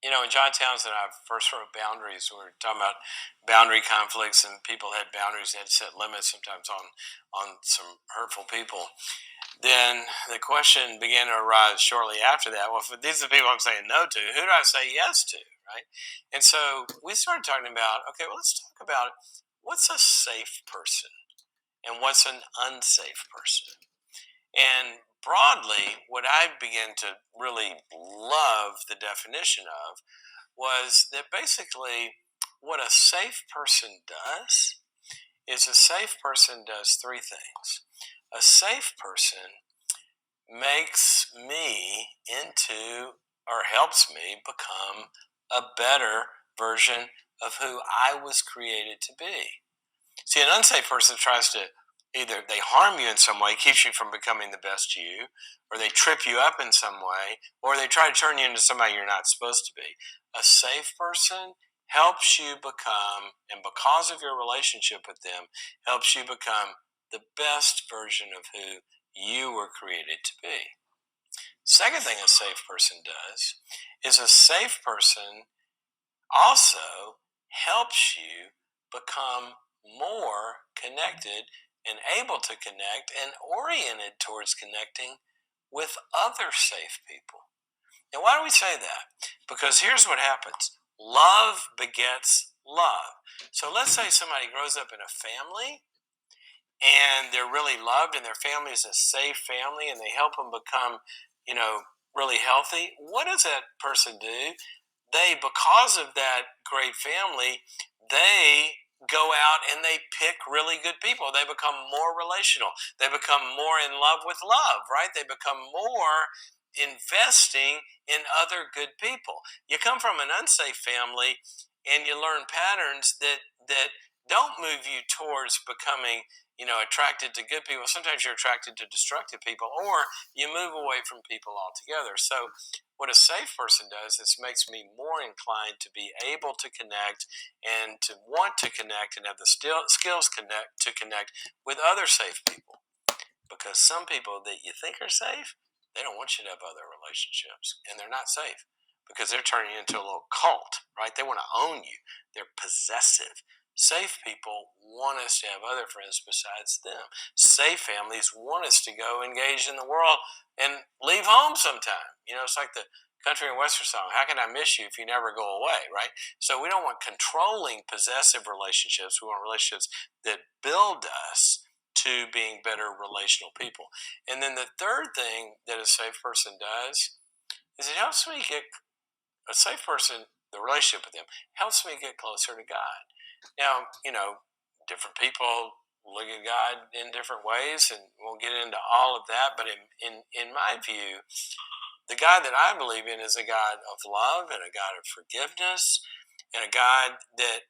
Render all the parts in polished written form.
In John Townsend, I first wrote boundaries. We were talking about boundary conflicts, and people had boundaries. They had to set limits sometimes on some hurtful people. Then the question began to arise shortly after that. Well, if these are the people I'm saying no to, who do I say yes to, right? And so we started talking about, okay, well, let's talk about what's a safe person and what's an unsafe person. And broadly, what I began to really love the definition of was that basically what a safe person does is a safe person does three things. A safe person makes me into or helps me become a better version of who I was created to be. See, an unsafe person tries to either they harm you in some way, keeps you from becoming the best you, or they trip you up in some way, or they try to turn you into somebody you're not supposed to be. A safe person helps you become, and because of your relationship with them, helps you become the best version of who you were created to be. Second thing a safe person does is a safe person also helps you become more connected and able to connect and oriented towards connecting with other safe people. And why do we say that? Because here's what happens: love begets love. So let's say somebody grows up in a family and they're really loved and their family is a safe family and they help them become, you know, really healthy. What does that person do? They, because of that great family, they go out and they pick really good people. They become more relational. They become more in love with love, right? They become more investing in other good people. You come from an unsafe family and you learn patterns that don't move you towards becoming, attracted to good people. Sometimes you're attracted to destructive people, or you move away from people altogether. So what a safe person does is makes me more inclined to be able to connect and to want to connect and have the skills to connect with other safe people. Because some people that you think are safe, they don't want you to have other relationships, and they're not safe because they're turning into a little cult, right? They want to own you. They're possessive. Safe people want us to have other friends besides them. Safe families want us to go engage in the world and leave home sometime. It's like the country and western song, how can I miss you if you never go away, right? So we don't want controlling possessive relationships. We want relationships that build us to being better relational people. And then the third thing that a safe person does is it helps me get a safe person, the relationship with them helps me get closer to God. Now, different people look at God in different ways, and we'll get into all of that. But in my view, the God that I believe in is a God of love and a God of forgiveness and a God that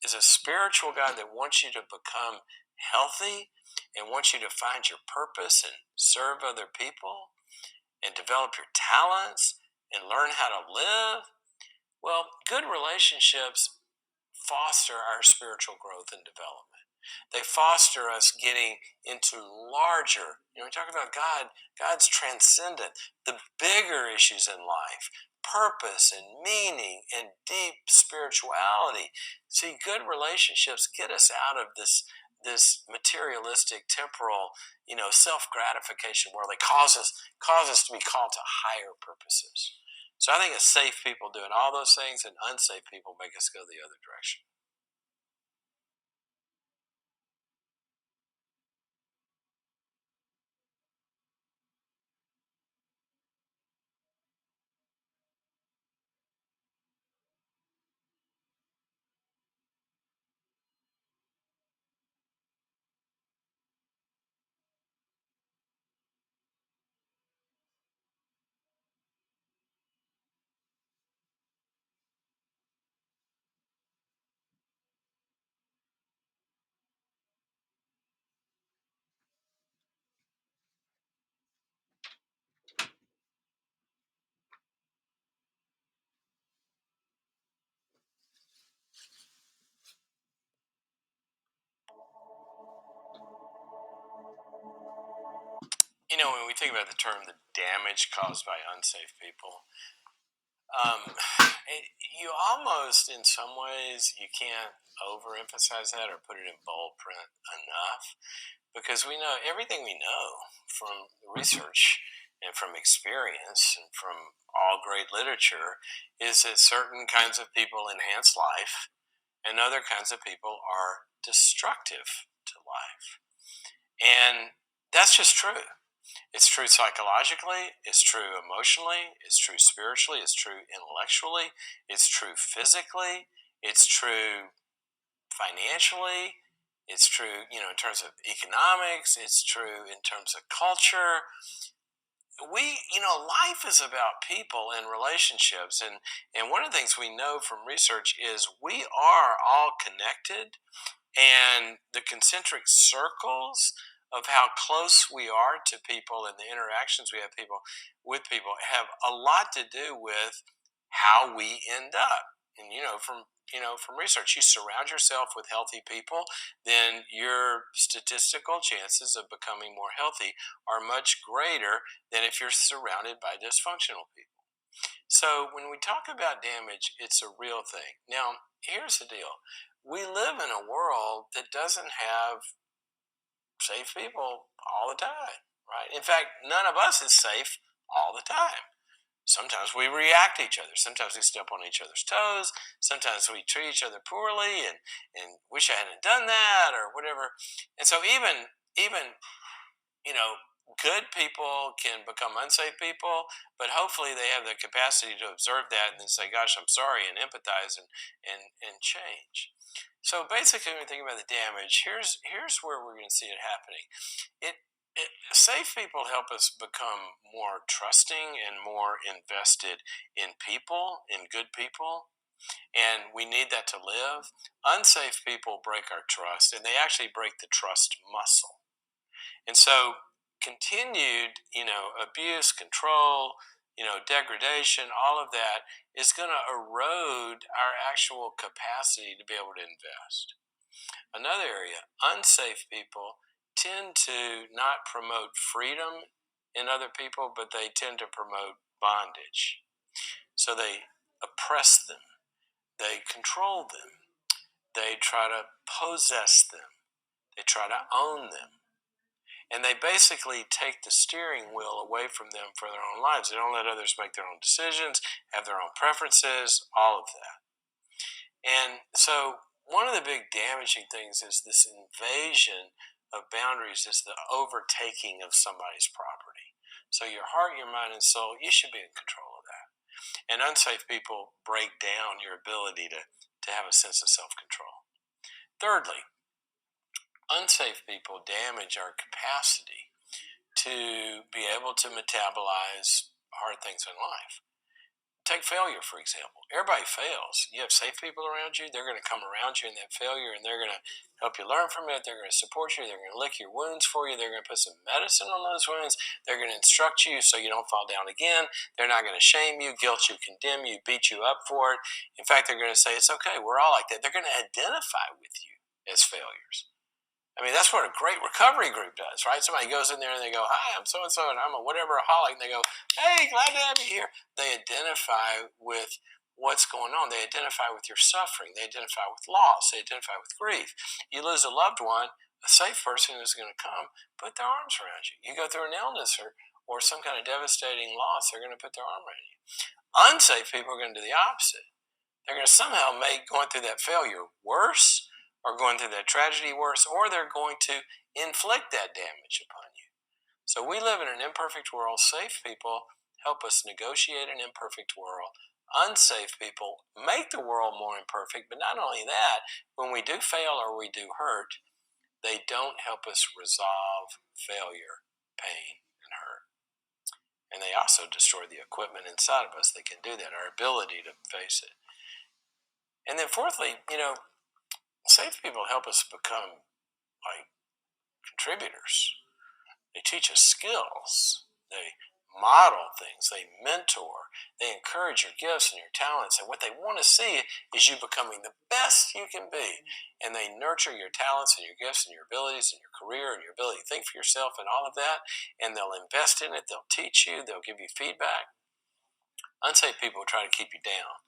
is a spiritual God that wants you to become healthy and wants you to find your purpose and serve other people and develop your talents and learn how to live. Well, good relationships foster our spiritual growth and development. They foster us getting into larger, we talk about God, God's transcendent, the bigger issues in life, purpose and meaning and deep spirituality. See, good relationships get us out of this materialistic, temporal, self gratification world. They cause us to be called to higher purposes. So I think it's safe people doing all those things, and unsafe people make us go the other direction. When we think about the term the damage caused by unsafe people, Um, you almost, in some ways, you can't overemphasize that or put it in bold print enough, because we know everything we know from research and from experience and from all great literature is that certain kinds of people enhance life and other kinds of people are destructive to life. And that's just true. It's true psychologically, it's true emotionally, it's true spiritually, it's true intellectually, it's true physically, it's true financially, it's true, in terms of economics, it's true in terms of culture. Life is about people and relationships, and one of the things we know from research is we are all connected, and the concentric circles of how close we are to people and the interactions we have people with people have a lot to do with how we end up. And from research, you surround yourself with healthy people, then your statistical chances of becoming more healthy are much greater than if you're surrounded by dysfunctional people. So when we talk about damage, it's a real thing. Now, here's the deal. We live in a world that doesn't have safe people all the time, right? In fact, none of us is safe all the time. Sometimes we react to each other. Sometimes we step on each other's toes. Sometimes we treat each other poorly and wish I hadn't done that or whatever. And so even you know, good people can become unsafe people, but hopefully they have the capacity to observe that and then say, "Gosh, I'm sorry," and empathize and change. So basically, when we think about the damage, here's where we're going to see it happening. Safe people help us become more trusting and more invested in people, in good people, and we need that to live. Unsafe people break our trust, and they actually break the trust muscle. And so continued, abuse, control, degradation, all of that is going to erode our actual capacity to be able to invest. Another area, unsafe people tend to not promote freedom in other people, but they tend to promote bondage. So they oppress them, they control them, they try to possess them, they try to own them, and they basically take the steering wheel away from them for their own lives. They don't let others make their own decisions, have their own preferences, all of that. And so, one of the big damaging things is this invasion of boundaries, is the overtaking of somebody's property. So, your heart, your mind, and soul, you should be in control of that. And unsafe people break down your ability to have a sense of self control. Thirdly, unsafe people damage our capacity to be able to metabolize hard things in life. Take failure, for example. Everybody fails. You have safe people around you, they're going to come around you in that failure and they're going to help you learn from it. They're going to support you. They're going to lick your wounds for you. They're going to put some medicine on those wounds. They're going to instruct you so you don't fall down again. They're not going to shame you, guilt you, condemn you, beat you up for it. In fact, they're going to say, "It's okay. We're all like that." They're going to identify with you as failures. I mean, that's what a great recovery group does, right? Somebody goes in there and they go, "Hi, I'm so and so, and I'm a whatever aholic." And they go, "Hey, glad to have you here." They identify with what's going on. They identify with your suffering. They identify with loss. They identify with grief. You lose a loved one, a safe person is going to come, put their arms around you. You go through an illness or some kind of devastating loss, they're going to put their arm around you. Unsafe people are going to do the opposite. They're going to somehow make going through that failure worse, or going through that tragedy worse, or they're going to inflict that damage upon you. So we live in an imperfect world. Safe people help us negotiate an imperfect world. Unsafe people make the world more imperfect, but not only that, when we do fail or we do hurt, they don't help us resolve failure, pain, and hurt. And they also destroy the equipment inside of us that can do that, our ability to face it. And then fourthly, safe people help us become like contributors. They teach us skills. They model things. They mentor. They encourage your gifts and your talents. And what they want to see is you becoming the best you can be. And they nurture your talents and your gifts and your abilities and your career and your ability to think for yourself and all of that. And they'll invest in it. They'll teach you. They'll give you feedback. Unsafe people try to keep you down,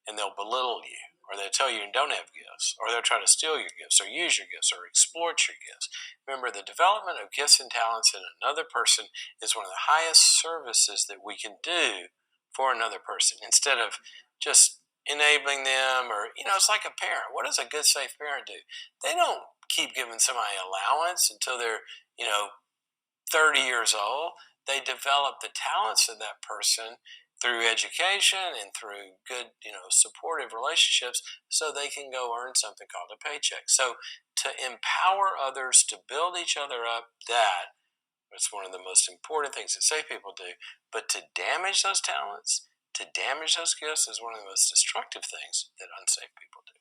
and they'll belittle you, or they'll tell you you don't have gifts, or they'll try to steal your gifts, or use your gifts, or exploit your gifts. Remember, the development of gifts and talents in another person is one of the highest services that we can do for another person, instead of just enabling them. Or, it's like a parent. What does a good, safe parent do? They don't keep giving somebody allowance until they're, you know, 30 years old. They develop the talents of that person through education and through good, supportive relationships, so they can go earn something called a paycheck. So to empower others to build each other up, that is one of the most important things that safe people do. But to damage those talents, to damage those gifts, is one of the most destructive things that unsafe people do.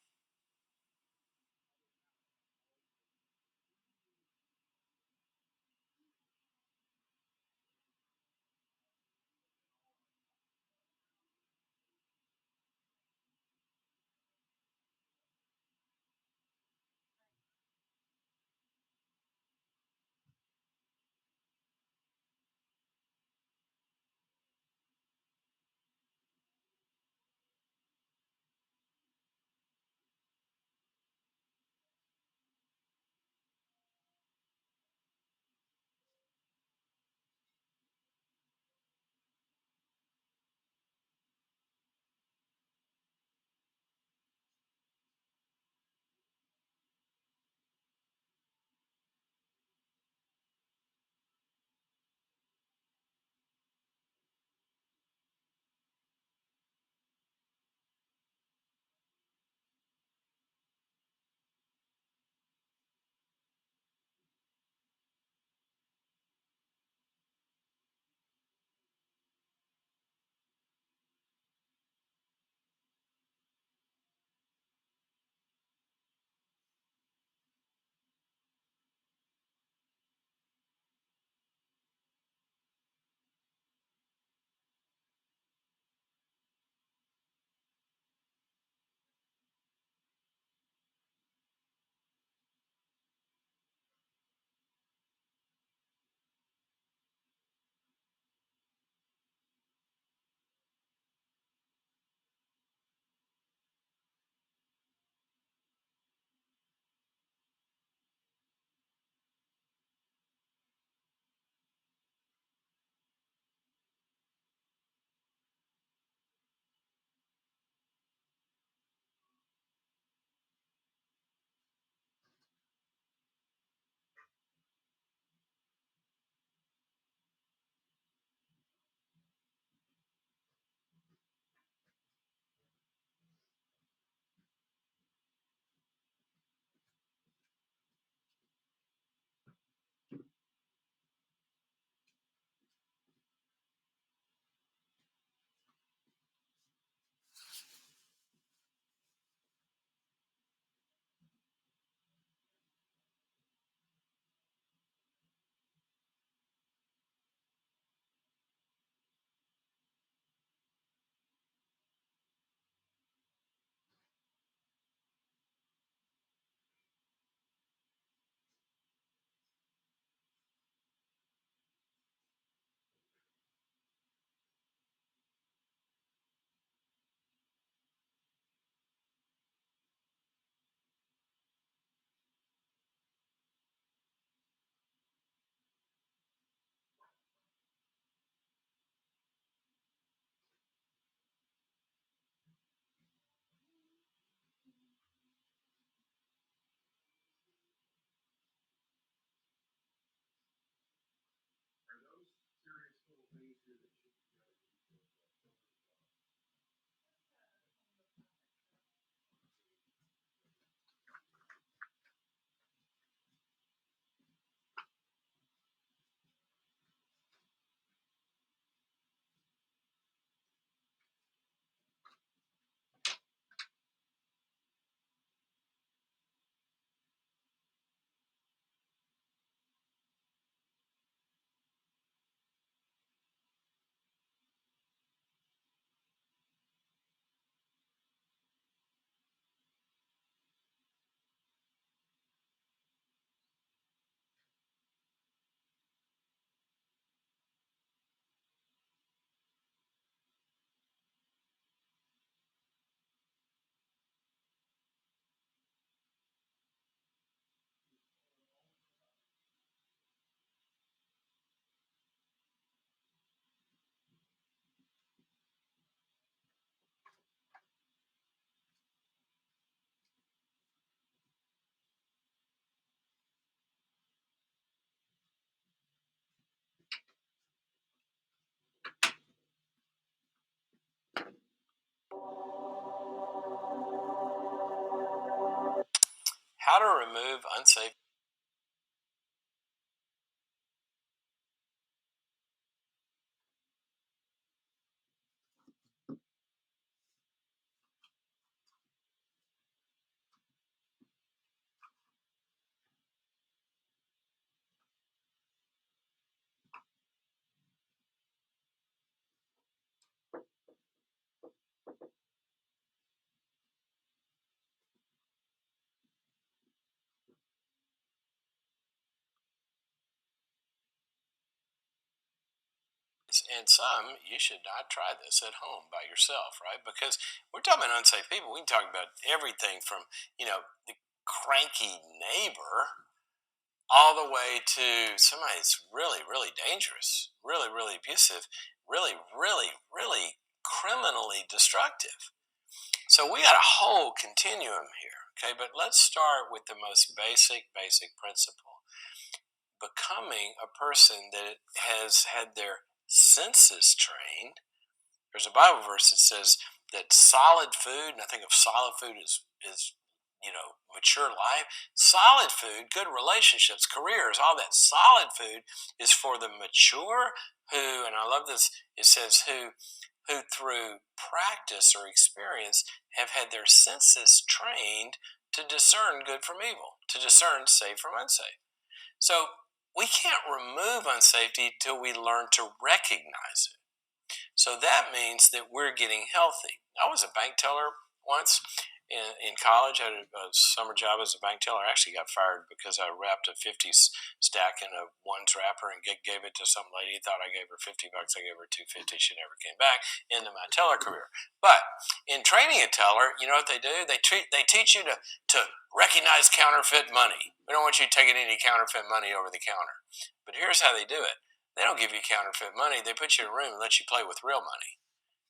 How to remove unsafe. And some, you should not try this at home by yourself, right? Because we're talking about unsafe people. We can talk about everything from, the cranky neighbor all the way to somebody that's really, really dangerous, really, really abusive, really, really, really criminally destructive. So we got a whole continuum here, okay? But let's start with the most basic principle. Becoming a person that has had their senses trained. There's a Bible verse that says that solid food, and I think of solid food as mature life. Solid food, good relationships, careers, all that. Solid food is for the mature who, and I love this. It says who through practice or experience have had their senses trained to discern good from evil, to discern safe from unsafe. So we can't remove unsafety till we learn to recognize it. So that means that we're getting healthy. I was a bank teller once in college. I had a summer job as a bank teller. I actually got fired because I wrapped a 50s stack in a ones wrapper and gave it to some lady. Thought I gave her $50. I gave her 250. She never came back into my teller career. But in training a teller, you know what they do? They teach you to recognize counterfeit money. We don't want you taking any counterfeit money over the counter. But here's how they do it. They don't give you counterfeit money. They put you in a room and let you play with real money.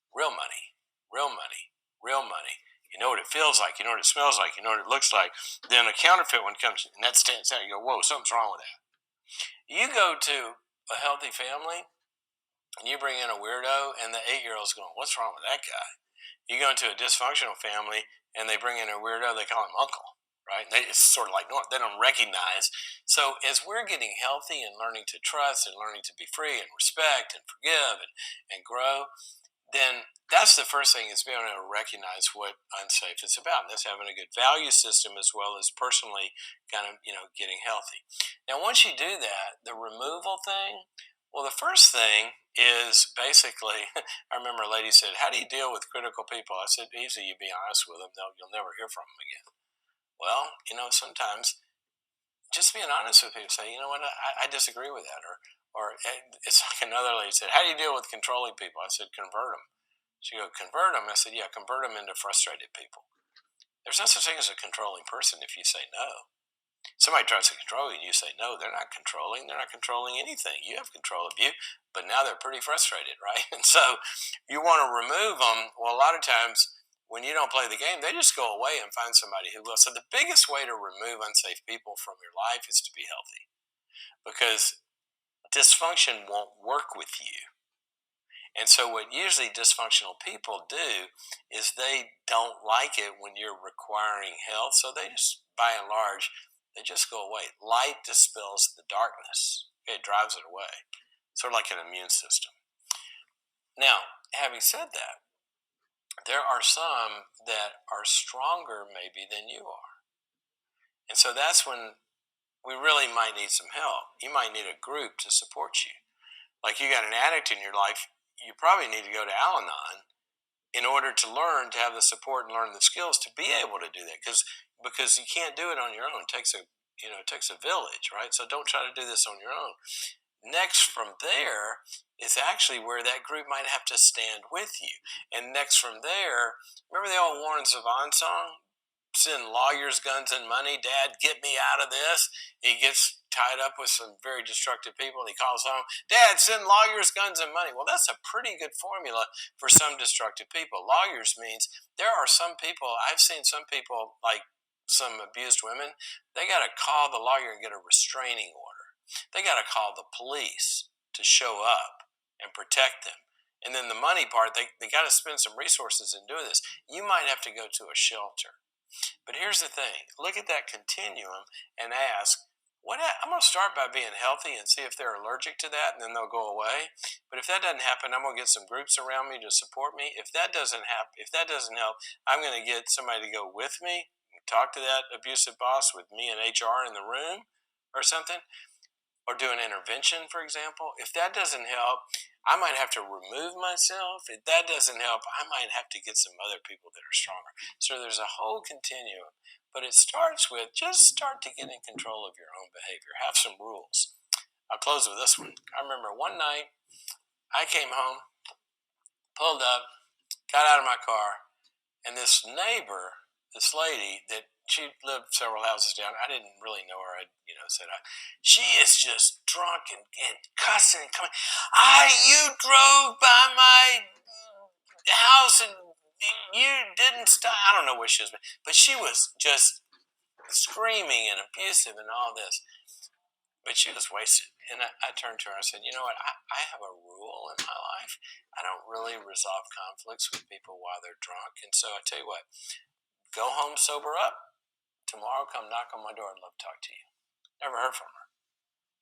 Real money. Real money. Real money. You know what it feels like. You know what it smells like. You know what it looks like. Then a counterfeit one comes and that stands out. You go, whoa, something's wrong with that. You go to a healthy family and you bring in a weirdo and the 8-year old's going, what's wrong with that guy? You go into a dysfunctional family and they bring in a weirdo, they call him uncle, right? It's sort of like they don't recognize. So as we're getting healthy and learning to trust and learning to be free and respect and forgive and grow, then that's the first thing is being able to recognize what unsafe is about. That's having a good value system as well as personally kind of, getting healthy. Now, once you do that, the removal thing, well, the first thing is basically, I remember a lady said, how do you deal with critical people? I said, easy, you be honest with them. You'll never hear from them again. Well, sometimes just being honest with people, say, you know what, I disagree with that. Or it's like another lady said, how do you deal with controlling people? I said, convert them. She go, convert them? I said, yeah, convert them into frustrated people. There's no such thing as a controlling person if you say no. Somebody tries to control you and you say no, they're not controlling. They're not controlling anything. You have control of you, but now they're pretty frustrated, right? And so you want to remove them. Well, a lot of times when you don't play the game, they just go away and find somebody who will. So the biggest way to remove unsafe people from your life is to be healthy because dysfunction won't work with you. And so, what usually dysfunctional people do is they don't like it when you're requiring health. So, they just, by and large, they just go away. Light dispels the darkness, it drives it away, sort of like an immune system. Now, having said that, there are some that are stronger maybe than you are. And so, that's when we really might need some help. You might need a group to support you. Like you got an addict in your life, you probably need to go to Al Anon in order to learn to have the support and learn the skills to be able to do that because you can't do it on your own. It takes a village, right? So don't try to do this on your own. Next from there is actually where that group might have to stand with you. And next from there, remember the old Warren Zevon song? Send lawyers, guns, and money. Dad, get me out of this. He gets tied up with some very destructive people and he calls home, Dad, send lawyers, guns, and money. Well, that's a pretty good formula for some destructive people. Lawyers means there are some people, I've seen some people, like some abused women, they got to call the lawyer and get a restraining order. They got to call the police to show up and protect them. And then the money part, they got to spend some resources in doing this. You might have to go to a shelter. But here's the thing, look at that continuum and ask, I'm going to start by being healthy and see if they're allergic to that, and then they'll go away. But if that doesn't happen, I'm going to get some groups around me to support me. If that doesn't happen, if that doesn't help, I'm going to get somebody to go with me, talk to that abusive boss with me and HR in the room or something, or do an intervention, for example. If that doesn't help, I might have to remove myself. If that doesn't help, I might have to get some other people that are stronger. So there's a whole continuum. But it starts with just start to get in control of your own behavior. Have some rules. I'll close with this one. I remember one night I came home, pulled up, got out of my car, and this neighbor, this lady that she lived several houses down, I didn't really know her. I, said, she is just drunk and cussing and coming. You drove by my house and you didn't stop. I don't know what she was, but she was just screaming and abusive and all this. But she was wasted. And I turned to her and I said, you know what? I have a rule in my life. I don't really resolve conflicts with people while they're drunk. And so I tell you what, go home, sober up. Tomorrow, come knock on my door. I'd love to talk to you. Never heard from her.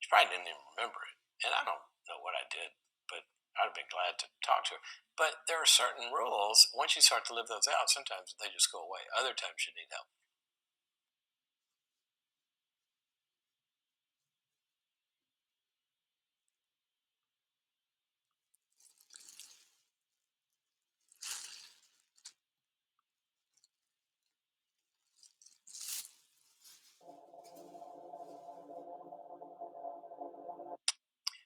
She probably didn't even remember it. And I don't know what I did, but I'd have been glad to talk to her. But there are certain rules. Once you start to live those out, sometimes they just go away. Other times you need help.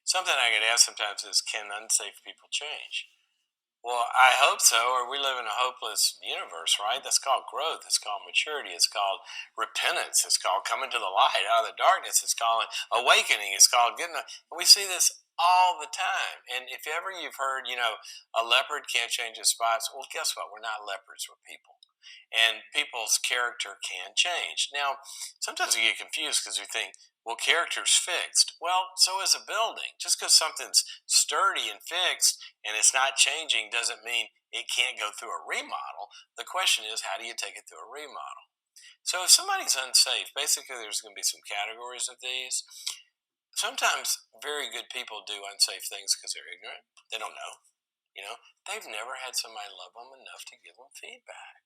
Something I get asked sometimes is, can unsafe people change? Well, I hope so, or we live in a hopeless universe, right? That's called growth. It's called maturity. It's called repentance. It's called coming to the light out of the darkness. It's called awakening. It's called getting. We see this all the time. And if ever you've heard, a leopard can't change his spots, well, guess what? We're not leopards. We're people. And people's character can change. Now, sometimes we get confused because we think, well, character's fixed. Well, so is a building. Just because something's sturdy and fixed and it's not changing doesn't mean it can't go through a remodel. The question is, how do you take it through a remodel? So if somebody's unsafe, basically there's going to be some categories of these. Sometimes very good people do unsafe things because they're ignorant. They don't know. They've never had somebody love them enough to give them feedback.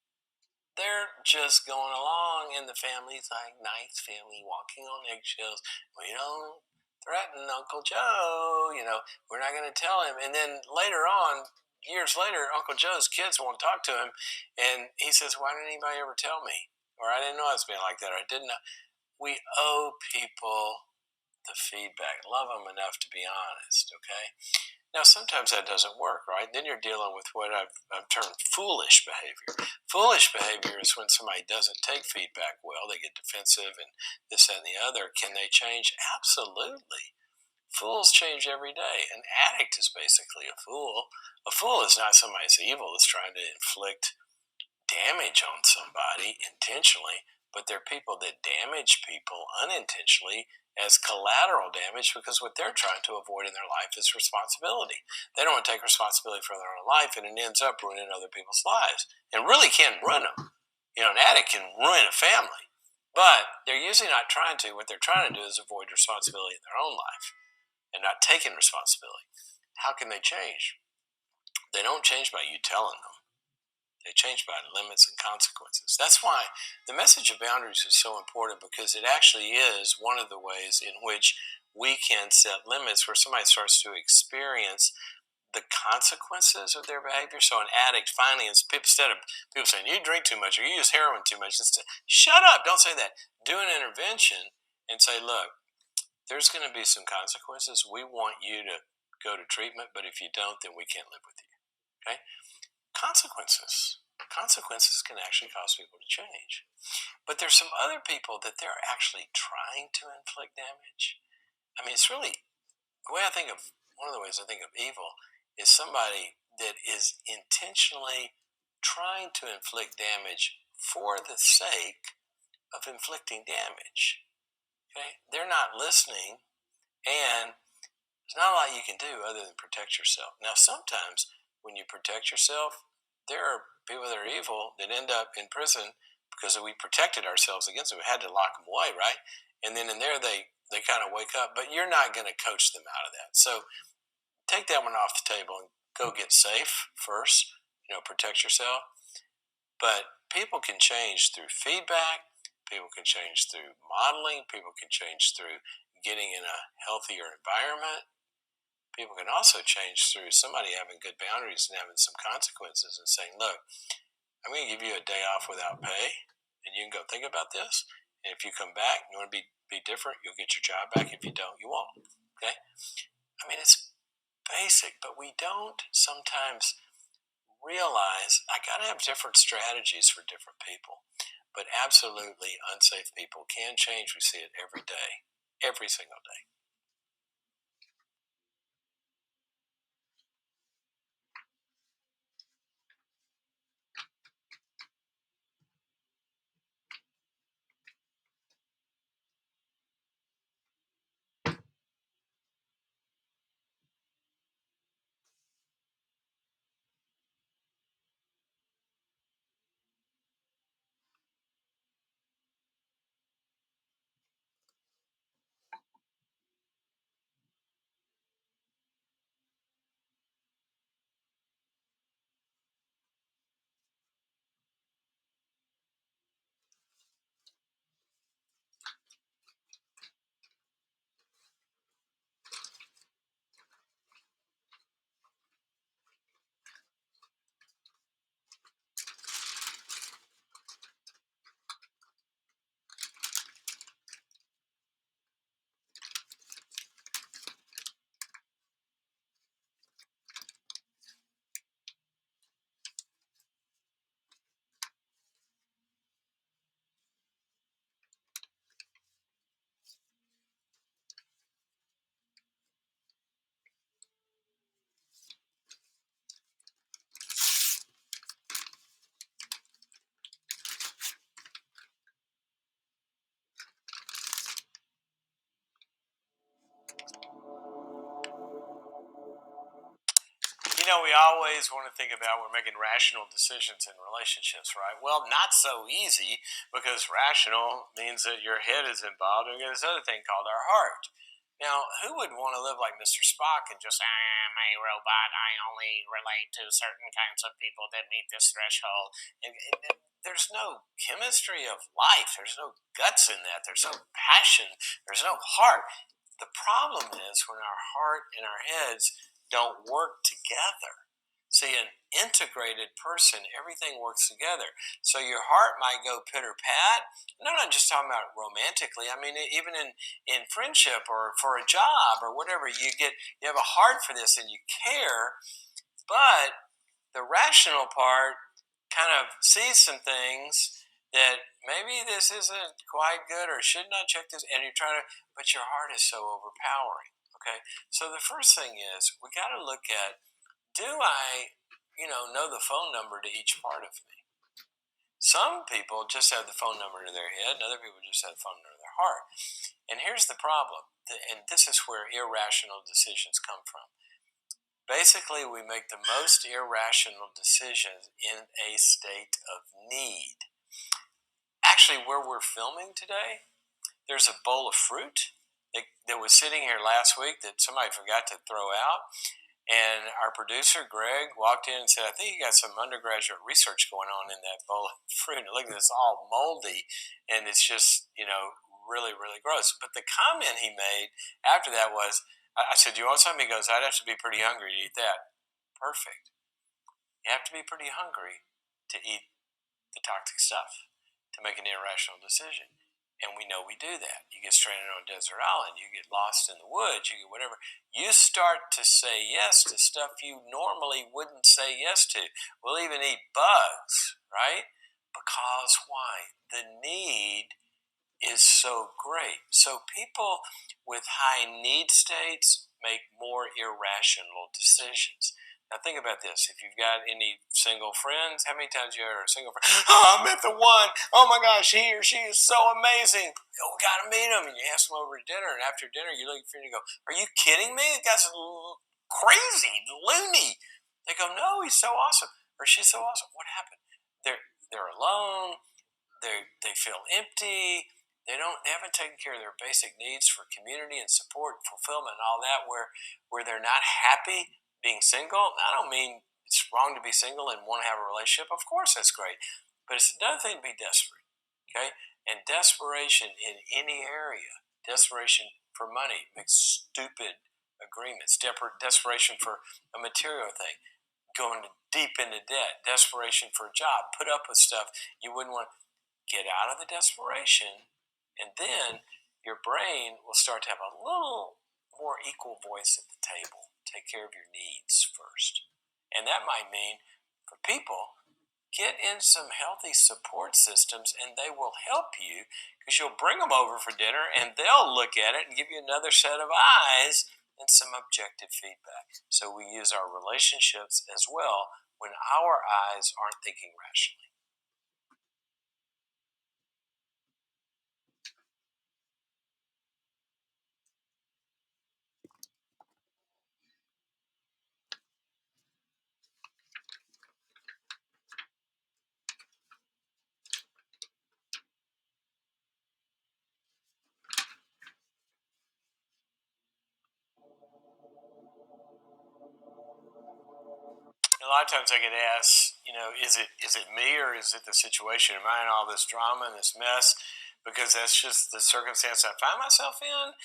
They're just going along, and the family's like nice family walking on eggshells. We don't threaten Uncle Joe. We're not going to tell him. And then later on, years later, Uncle Joe's kids won't talk to him, and he says, "Why didn't anybody ever tell me?" Or, "I didn't know I was being like that." Or, "I didn't know." We owe people the feedback. Love them enough to be honest. Okay. Now, sometimes that doesn't work, right? Then you're dealing with what I've termed foolish behavior. Foolish behavior is when somebody doesn't take feedback well, they get defensive and this, that, and the other. Can they change? Absolutely. Fools change every day. An addict is basically a fool. A fool is not somebody that's evil that's trying to inflict damage on somebody intentionally, but they're people that damage people unintentionally as collateral damage because what they're trying to avoid in their life is responsibility. They don't want to take responsibility for their own life, and it ends up ruining other people's lives and really can ruin them. An addict can ruin a family, but they're usually not trying to. What they're trying to do is avoid responsibility in their own life and not taking responsibility. How can they change? They don't change by you telling them. They change by limits and consequences. That's why the message of boundaries is so important, because it actually is one of the ways in which we can set limits where somebody starts to experience the consequences of their behavior. So an addict finally, instead of people saying you drink too much or you use heroin too much, instead, shut up, don't say that. Do an intervention and say, look, there's going to be some consequences. We want you to go to treatment, but if you don't, then we can't live with you. Okay? Consequences can actually cause people to change. But there's some other people that they're actually trying to inflict damage. I mean, it's really the way I think of one of the ways I think of evil is somebody that is intentionally trying to inflict damage for the sake of inflicting damage. Okay? They're not listening, and there's not a lot you can do other than protect yourself. Now, sometimes when you protect yourself, there are people that are evil that end up in prison because we protected ourselves against it. We had to lock them away, right? And then in there, they kind of wake up, but you're not going to coach them out of that. So take that one off the table and go get safe first. Protect yourself. But people can change through feedback. People can change through modeling. People can change through getting in a healthier environment. People can also change through somebody having good boundaries and having some consequences and saying, look, I'm going to give you a day off without pay, and you can go think about this. And if you come back and you want to be different, you'll get your job back. If you don't, you won't. Okay? I mean, it's basic, but we don't sometimes realize I got to have different strategies for different people. But absolutely, unsafe people can change. We see it every day, every single day. We always want to think about we're making rational decisions in relationships, right? Well, not so easy because rational means that your head is involved, and there's this other thing called our heart. Now, who would want to live like Mr. Spock and just, I'm a robot, I only relate to certain kinds of people that meet this threshold? And there's no chemistry of life, there's no guts in that, there's no passion, there's no heart. The problem is when our heart and our heads don't work together. See, an integrated person, everything works together. So your heart might go pitter pat. And I'm not just talking about romantically. I mean, even in friendship or for a job or whatever, you have a heart for this and you care, but the rational part kind of sees some things that maybe this isn't quite good or should not check this, and you're trying to, but your heart is so overpowering. Okay, so the first thing is we got to look at, do I, know the phone number to each part of me? Some people just have the phone number in their head, and other people just have the phone number in their heart. And here's the problem, and this is where irrational decisions come from. Basically, we make the most irrational decisions in a state of need. Actually, where we're filming today, there's a bowl of fruit that was sitting here last week that somebody forgot to throw out. And our producer, Greg, walked in and said, I think you got some undergraduate research going on in that bowl of fruit. And look at this, all moldy. And it's just, really, really gross. But the comment he made after that was, I said, do you want something? He goes, I'd have to be pretty hungry to eat that. Perfect. You have to be pretty hungry to eat the toxic stuff, to make an irrational decision. And we know we do that. You get stranded on a desert island, you get lost in the woods, you get whatever. You start to say yes to stuff you normally wouldn't say yes to. We'll even eat bugs, right? Because why? The need is so great. So people with high need states make more irrational decisions. Now think about this. If you've got any single friends, how many times you heard a single friend, oh, I met the one. Oh my gosh, he or she is so amazing. Oh, we got to meet him. And you ask them over to dinner, and after dinner, you look at your friend and you go, are you kidding me? The guy's crazy, loony. They go, no, he's so awesome, or she's so awesome. What happened? They're alone. They feel empty. They haven't taken care of their basic needs for community and support, fulfillment, and all that. Where they're not happy being single. I don't mean it's wrong to be single and want to have a relationship. Of course, that's great, but it's another thing to be desperate. Okay, and desperation in any area, desperation for money makes stupid agreements. Desperation for a material thing, going deep into debt, desperation for a job, put up with stuff you wouldn't want. Get out of the desperation, and then your brain will start to have a little more equal voice at the table. Take care of your needs first. And that might mean for people, get in some healthy support systems and they will help you because you'll bring them over for dinner and they'll look at it and give you another set of eyes and some objective feedback. So we use our relationships as well when our eyes aren't thinking rationally. A lot of times I get asked, is it me or is it the situation? Am I in all this drama and this mess? Because that's just the circumstance I find myself in.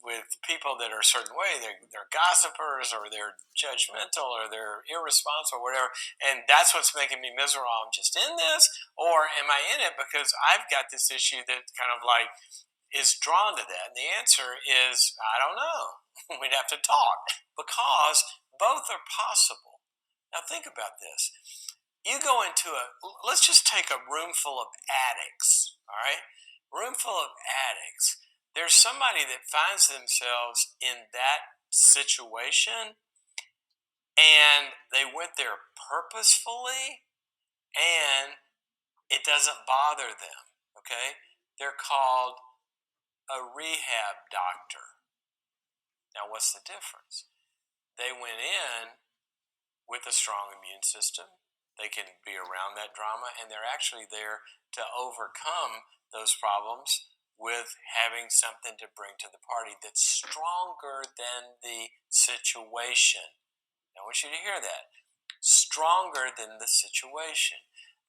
With people that are a certain way, they're gossipers or they're judgmental or they're irresponsible or whatever, and that's what's making me miserable. I'm just in this, or am I in it because I've got this issue that kind of like is drawn to that? And the answer is I don't know. We'd have to talk because both are possible. Now think about this. You go into let's just take a room full of addicts, all right? Room full of addicts. There's somebody that finds themselves in that situation and they went there purposefully and it doesn't bother them, okay? They're called a rehab doctor. Now, what's the difference? They went in with a strong immune system. They can be around that drama, and they're actually there to overcome those problems with having something to bring to the party that's stronger than the situation. I want you to hear that. Stronger than the situation.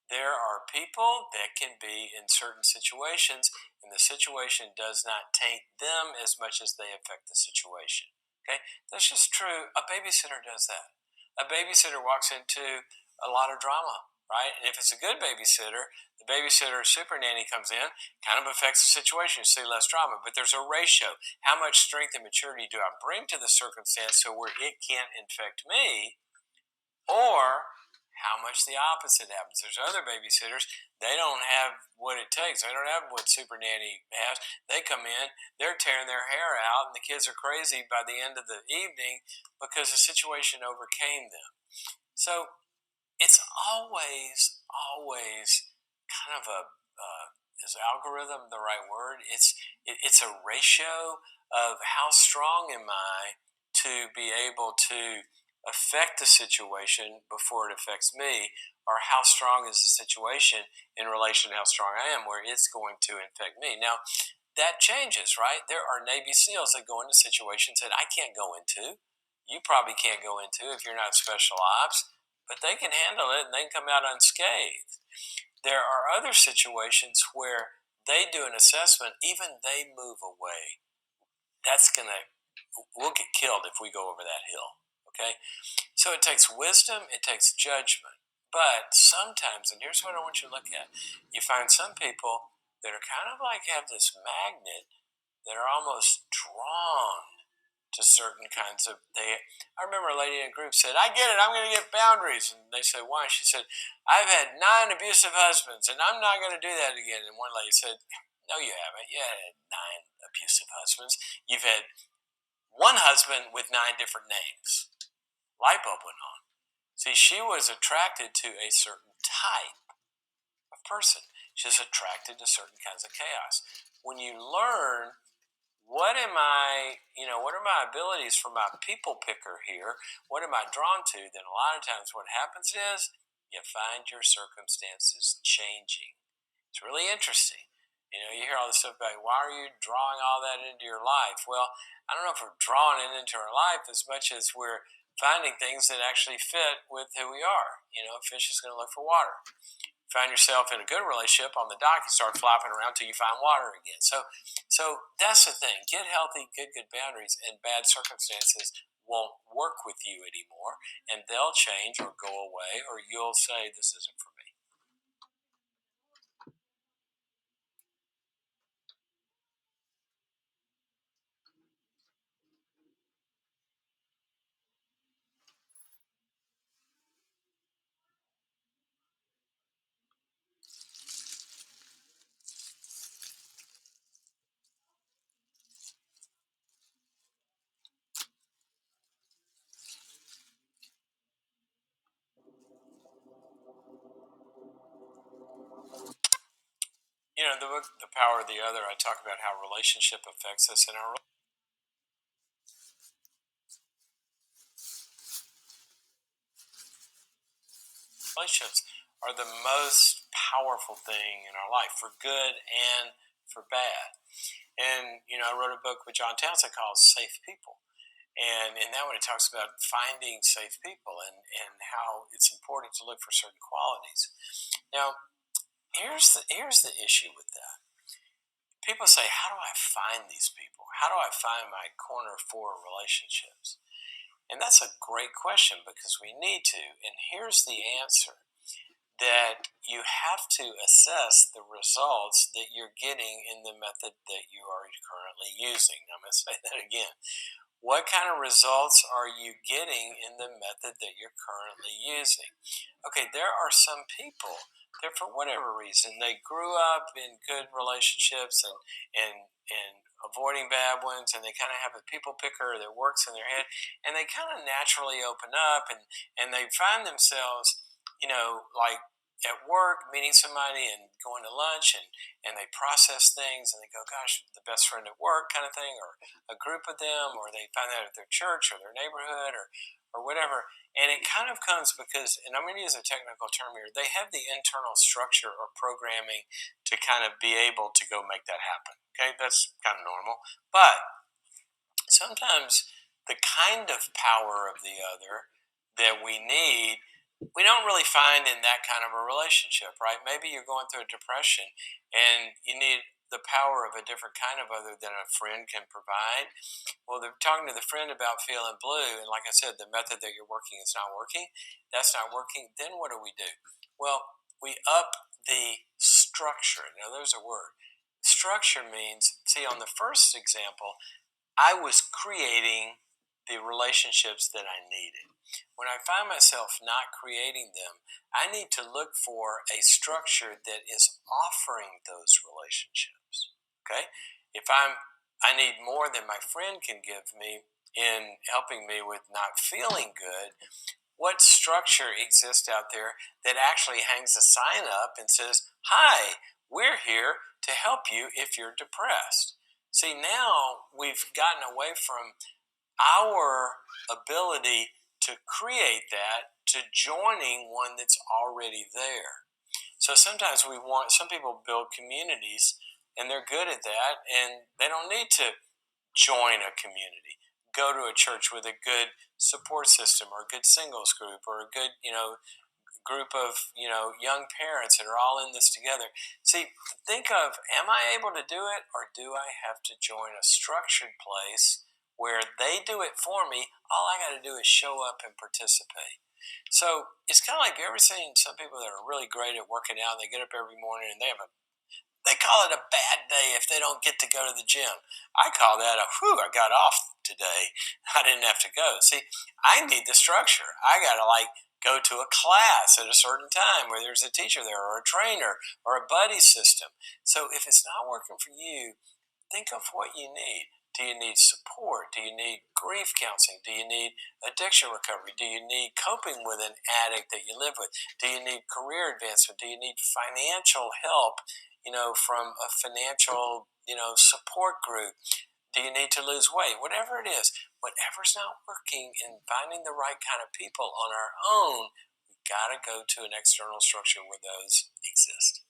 There are people that can be in certain situations, and the situation does not taint them as much as they affect the situation. Okay? That's just true. A babysitter does that. A babysitter walks into a lot of drama, right? And if it's a good babysitter, the babysitter super nanny comes in, kind of affects the situation. You see less drama, but there's a ratio. How much strength and maturity do I bring to the circumstance so where it can't infect me? Or how much the opposite happens. There's other babysitters, they don't have what it takes. They don't have what Super Nanny has. They come in, they're tearing their hair out, and the kids are crazy by the end of the evening because the situation overcame them. So it's always kind of is algorithm the right word? It's a ratio of how strong am I to be able to affect the situation before it affects me, or how strong is the situation in relation to how strong I am, where it's going to infect me. Now, that changes, right? There are Navy SEALs that go into situations that I can't go into. You probably can't go into if you're not special ops, but they can handle it and they can come out unscathed. There are other situations where they do an assessment, even they move away. We'll get killed if we go over that hill. Okay? So it takes wisdom, it takes judgment. But sometimes, and here's what I want you to look at, you find some people that are kind of like have this magnet that are almost drawn to certain kinds of I remember a lady in a group said, I get it, I'm going to get boundaries. And they said, why? She said, I've had 9 abusive husbands and I'm not going to do that again. And one lady said, no, you haven't. You had 9 abusive husbands. You've had one husband with 9 different names. Light bulb went on. See, she was attracted to a certain type of person. She's attracted to certain kinds of chaos. When you learn what are my abilities for my people picker here? What am I drawn to? Then a lot of times what happens is you find your circumstances changing. It's really interesting. You hear all this stuff about why are you drawing all that into your life? Well, I don't know if we're drawing it into our life as much as we're finding things that actually fit with who we are. A fish is going to look for water. Find yourself in a good relationship on the dock, you start flopping around till you find water again. So that's the thing. Get healthy, get good boundaries, and bad circumstances won't work with you anymore, and they'll change or go away, or you'll say this isn't for me. The book The Power of the Other, I talk about how relationship affects us, and our relationships are the most powerful thing in our life, for good and for bad. And I wrote a book with John Townsend called Safe People. And in that one, it talks about finding safe people, and how it's important to look for certain qualities. Now, here's the issue with that. People say, "How do I find these people? How do I find my corner four relationships?" And that's a great question, because we need to. And here's the answer: that you have to assess the results that you're getting in the method that you are currently using. Now, I'm going to say that again. What kind of results are you getting in the method that you're currently using? Okay, there are some people that, for whatever reason, they grew up in good relationships and avoiding bad ones, and they kind of have a people picker that works in their head, and they kind of naturally open up, and they find themselves, like at work meeting somebody and going to lunch, and they process things, and they go, gosh, the best friend at work kind of thing, or a group of them, or they find that at their church or their neighborhood, or whatever. And it kind of comes because, and I'm going to use a technical term here, they have the internal structure or programming to kind of be able to go make that happen. Okay, that's kind of normal. But sometimes the kind of power of the other that we need, we don't really find in that kind of a relationship, right? Maybe you're going through a depression and you need the power of a different kind of other than a friend can provide. Well, they're talking to the friend about feeling blue, and like I said, the method that you're working is not working. That's not working. Then what do we do? Well, we up the structure. Now, there's a word. Structure means, see, on the first example, I was creating the relationships that I needed. When I find myself not creating them, I need to look for a structure that is offering those relationships. Okay? If I need more than my friend can give me in helping me with not feeling good, what structure exists out there that actually hangs a sign up and says, "Hi, we're here to help you if you're depressed"? See, now we've gotten away from our ability to create that to joining one that's already there. So sometimes some people build communities, and they're good at that, and they don't need to join a community. Go to a church with a good support system, or a good singles group, or a good, group of young parents that are all in this together. See, think of, am I able to do it, or do I have to join a structured place where they do it for me? All I got to do is show up and participate. So it's kind of like, you ever seen some people that are really great at working out, and they get up every morning and they call it a bad day if they don't get to go to the gym. I call that a whew, I got off today. I didn't have to go. See, I need the structure. I got to go to a class at a certain time where there's a teacher there, or a trainer, or a buddy system. So if it's not working for you, think of what you need. Do you need support? Do you need grief counseling? Do you need addiction recovery? Do you need coping with an addict that you live with? Do you need career advancement? Do you need financial help, from a financial, support group? Do you need to lose weight? Whatever it is, whatever's not working and finding the right kind of people on our own, we got to go to an external structure where those exist.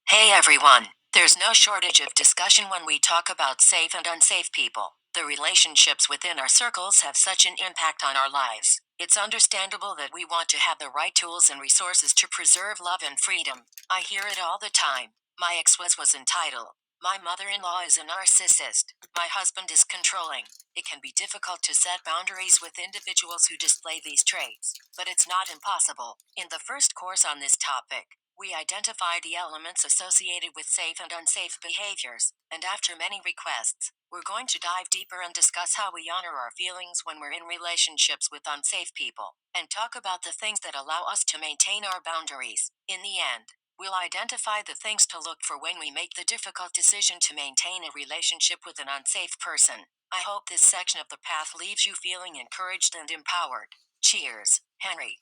Hey everyone. There's no shortage of discussion when we talk about safe and unsafe people. The relationships within our circles have such an impact on our lives. It's understandable that we want to have the right tools and resources to preserve love and freedom. I hear it all the time. My ex was entitled. My mother in law is a narcissist. My husband is controlling. It can be difficult to set boundaries with individuals who display these traits, but it's not impossible. In the first course on this topic, we identify the elements associated with safe and unsafe behaviors, and after many requests, we're going to dive deeper and discuss how we honor our feelings when we're in relationships with unsafe people, and talk about the things that allow us to maintain our boundaries. In the end, we'll identify the things to look for when we make the difficult decision to maintain a relationship with an unsafe person. I hope this section of the path leaves you feeling encouraged and empowered. Cheers, Henry.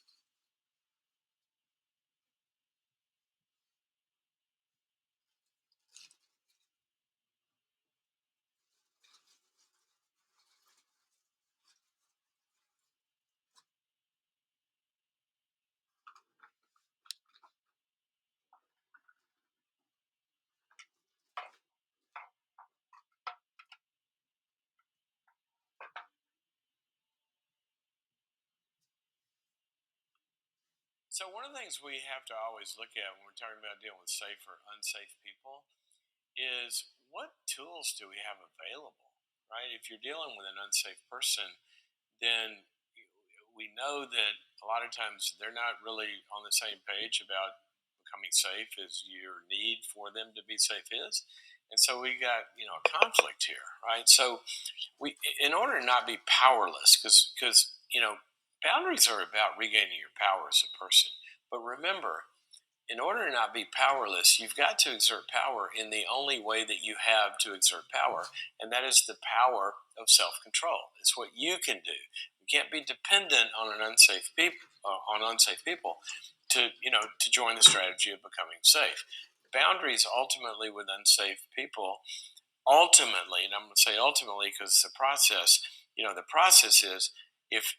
So, one of the things we have to always look at when we're talking about dealing with safe or unsafe people is what tools do we have available, right? If you're dealing with an unsafe person, then we know that a lot of times they're not really on the same page about becoming safe as your need for them to be safe is. And so we got, a conflict here, right? So we, in order to not be powerless, because boundaries are about regaining your power as a person. But remember, in order to not be powerless, you've got to exert power in the only way that you have to exert power, and that is the power of self-control. It's what you can do. You can't be dependent on unsafe people to join the strategy of becoming safe. Boundaries ultimately with unsafe people ultimately, and I'm going to say ultimately because it's a process. The process is if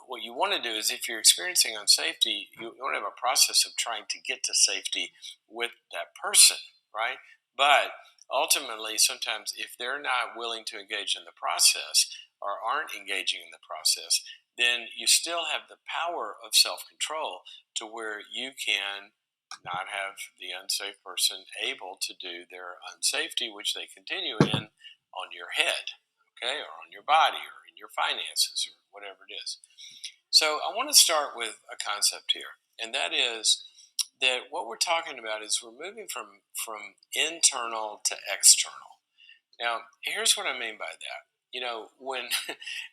what you want to do is if you're experiencing unsafety, you want to have a process of trying to get to safety with that person, right? But ultimately, sometimes if they're not willing to engage in the process or aren't engaging in the process, then you still have the power of self control to where you can not have the unsafe person able to do their unsafety, which they continue in on your head, okay, or on your body, or in your finances, or whatever it is. So I want to start with a concept here, and that is that what we're talking about is we're moving from internal to external. Now, here's what I mean by that. When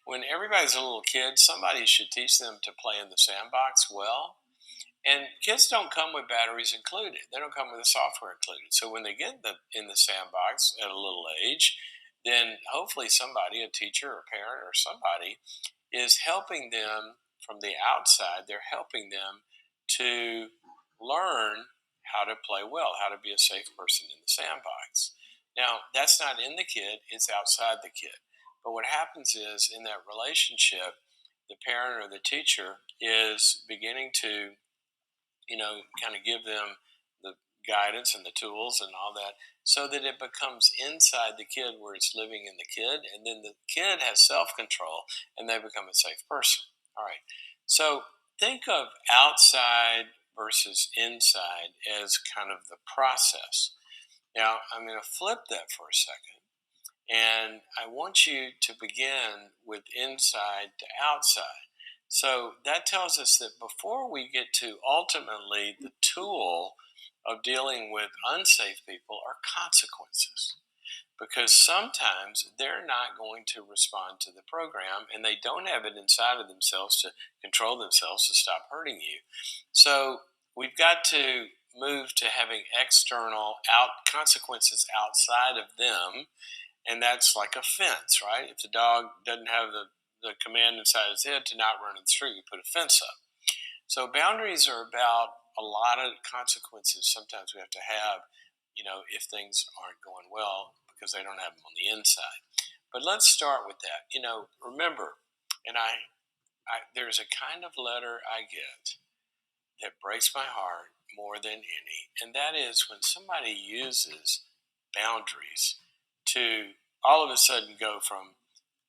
when everybody's a little kid, somebody should teach them to play in the sandbox well, and kits don't come with batteries included. They don't come with the software included. So when they get in the sandbox at a little age, then hopefully somebody, a teacher or parent or somebody, is helping them from the outside. They're helping them to learn how to play well, how to be a safe person in the sandbox. Now, that's not in the kid, it's outside the kid. But what happens is in that relationship, the parent or the teacher is beginning to kind of give them the guidance and the tools and all that so that it becomes inside the kid where it's living in the kid. And then the kid has self control and they become a safe person. All right. So think of outside versus inside as kind of the process. Now, I'm going to flip that for a second. And I want you to begin with inside to outside. So that tells us that before we get to ultimately the tool of dealing with unsafe people are consequences. Because sometimes they're not going to respond to the program and they don't have it inside of themselves to control themselves to stop hurting you. So we've got to move to having external consequences outside of them, and that's like a fence, right? If the dog doesn't have the command inside his head to not run in the street, you put a fence up. So boundaries are about a lot of consequences. Sometimes we have to have, if things aren't going well because they don't have them on the inside. But let's start with that. Remember, and there's a kind of letter I get that breaks my heart more than any, and that is when somebody uses boundaries to all of a sudden go from,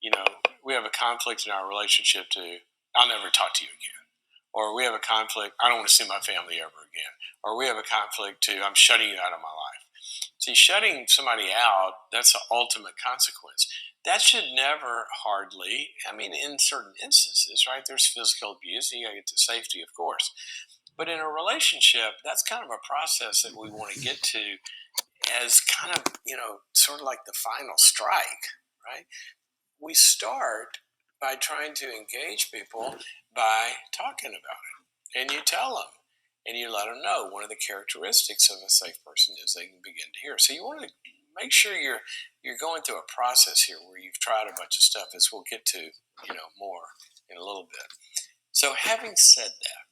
you know, we have a conflict in our relationship to, I'll never talk to you again. Or we have a conflict, I don't want to see my family ever again. Or we have a conflict to, I'm shutting you out of my life. See, shutting somebody out, that's the ultimate consequence. That should never hardly, I mean, in certain instances, right? There's physical abuse, and you gotta get to safety, of course. But in a relationship, that's kind of a process that we want to get to as kind of, sort of like the final strike, right? We start by trying to engage people by talking about it. And you tell them and you let them know one of the characteristics of a safe person is they can begin to hear. So you want to make sure you're going through a process here where you've tried a bunch of stuff, as we'll get to, more in a little bit. So having said that,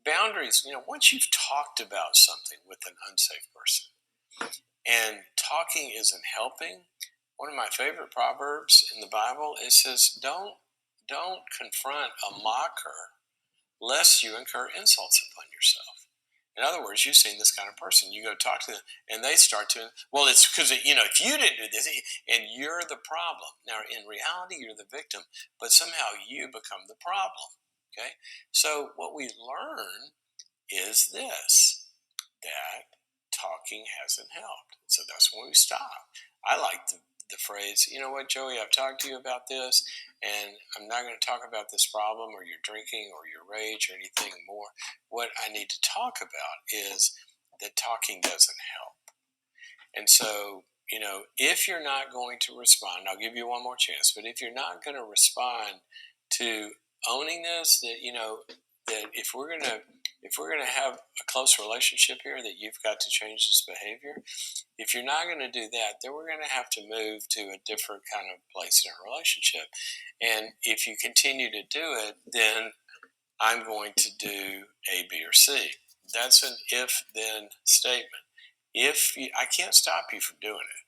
boundaries, once you've talked about something with an unsafe person and talking isn't helping, one of my favorite proverbs in the Bible, it says, don't confront a mocker lest you incur insults upon yourself. In other words, you've seen this kind of person. You go talk to them, and they start to, well, it's because, if you didn't do this, and you're the problem. Now, in reality, you're the victim, but somehow you become the problem. Okay? So, what we learn is this, that talking hasn't helped. So that's when we stop. I like the phrase, you know what, Joey, I've talked to you about this, and I'm not going to talk about this problem or your drinking or your rage or anything more. What I need to talk about is that talking doesn't help. And so, if you're not going to respond, I'll give you one more chance, but if you're not going to respond to owning this, that if we're going to have a close relationship here, that you've got to change this behavior. If you're not going to do that, then we're going to have to move to a different kind of place in our relationship. And if you continue to do it, then I'm going to do A, B, or C. That's an if-then statement. I can't stop you from doing it.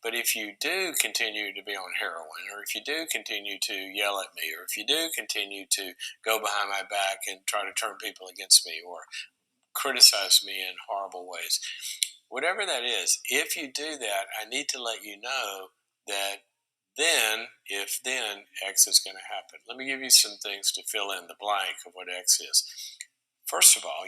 But if you do continue to be on heroin, or if you do continue to yell at me, or if you do continue to go behind my back and try to turn people against me, or criticize me in horrible ways, whatever that is, if you do that, I need to let you know that then, if then, X is going to happen. Let me give you some things to fill in the blank of what X is. First of all,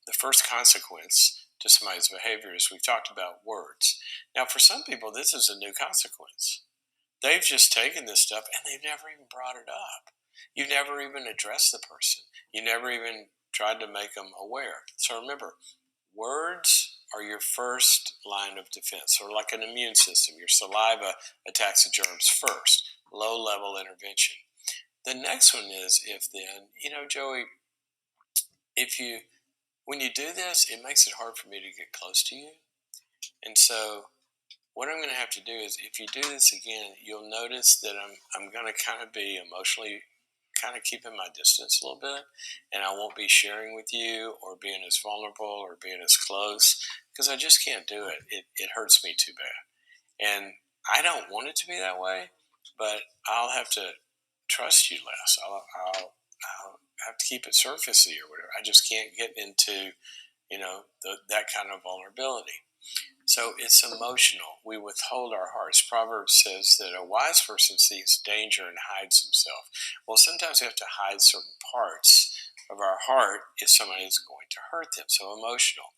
the first consequence to somebody's behavior is we've talked about words. Now, for some people, this is a new consequence. They've just taken this stuff and they've never even brought it up. You've never even addressed the person. You never even tried to make them aware. So remember, words are your first line of defense, or like an immune system. Your saliva attacks the germs first, low level intervention. The next one is if then, Joey, if you when you do this, it makes it hard for me to get close to you. And so what I'm going to have to do is, if you do this again, you'll notice that I'm going to kind of be emotionally kind of keeping my distance a little bit, and I won't be sharing with you or being as vulnerable or being as close, because I just can't do it. It hurts me too bad. And I don't want it to be that way, but I'll have to trust you less. I'll have to keep it surfacey or whatever. I just can't get into, that kind of vulnerability. So it's emotional. We withhold our hearts. Proverbs says that a wise person sees danger and hides himself. Well, sometimes we have to hide certain parts of our heart if somebody is going to hurt them. So emotional.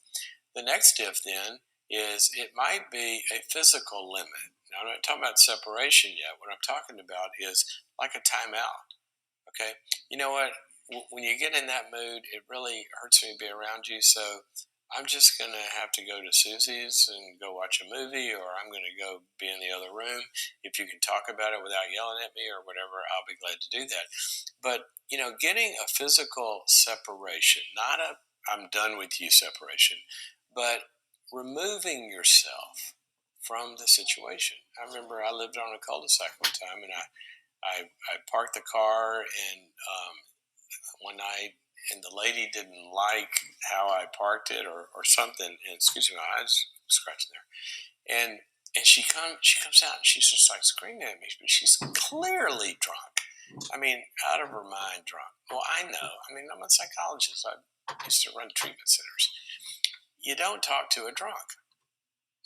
The next diff then is it might be a physical limit. Now, I'm not talking about separation yet. What I'm talking about is like a timeout. Okay. You know what? When you get in that mood, it really hurts me to be around you. So I'm just going to have to go to Susie's and go watch a movie, or I'm going to go be in the other room. If you can talk about it without yelling at me or whatever, I'll be glad to do that. But, getting a physical separation, not a I'm done with you separation, but removing yourself from the situation. I remember I lived on a cul-de-sac one time, and I parked the car, and one night, and the lady didn't like how I parked it, or something. And excuse me, my eyes scratching there. And she comes out, and she's just like screaming at me, but she's clearly drunk. I mean, out of her mind drunk. Well, I know. I mean, I'm a psychologist. I used to run treatment centers. You don't talk to a drunk.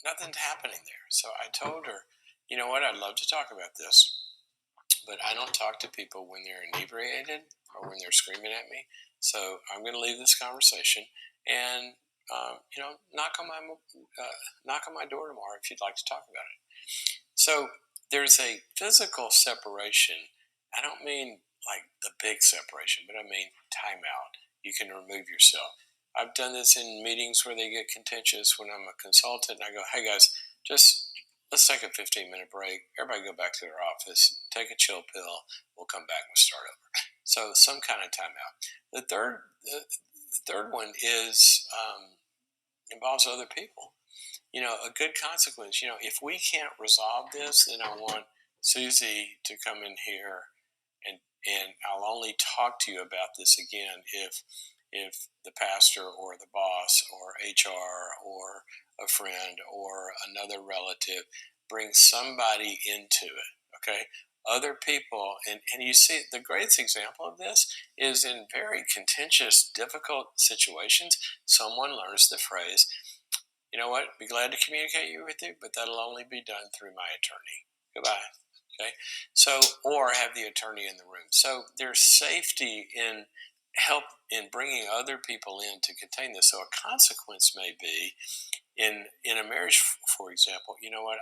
Nothing's happening there. So I told her, you know what? I'd love to talk about this, but I don't talk to people when they're inebriated or when they're screaming at me. So I'm going to leave this conversation and knock on my door tomorrow if you'd like to talk about it. So there's a physical separation. I don't mean like the big separation, but I mean timeout. You can remove yourself. I've done this in meetings where they get contentious when I'm a consultant, and I go, "Hey guys, just let's take a 15-minute break. Everybody go back to their office, take a chill pill. We'll come back and start over." So some kind of timeout. The third one is involves other people. A good consequence. If we can't resolve this, then I want Susie to come in here, and I'll only talk to you about this again if the pastor or the boss or HR or a friend or another relative brings somebody into it. Okay. Other people, and you see the greatest example of this is in very contentious, difficult situations. Someone learns the phrase, "You know what? Be glad to communicate with you, but that'll only be done through my attorney. Goodbye." Okay. So, or have the attorney in the room. So there's safety in help in bringing other people in to contain this. So a consequence may be in a marriage, for example. You know what?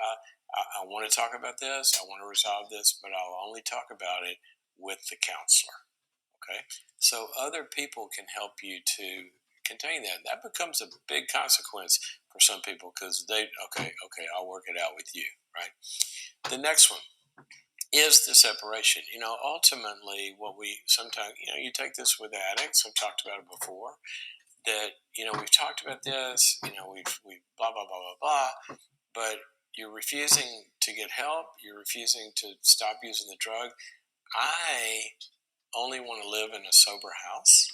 I want to talk about this. I want to resolve this, but I'll only talk about it with the counselor. Okay. So other people can help you to contain that. That becomes a big consequence for some people because okay, I'll work it out with you, right? The next one is the separation. Ultimately, what we sometimes, you take this with addicts. I've talked about it before. That we've talked about this. We've blah blah blah blah blah. But you're refusing to get help. You're refusing to stop using the drug. I only want to live in a sober house,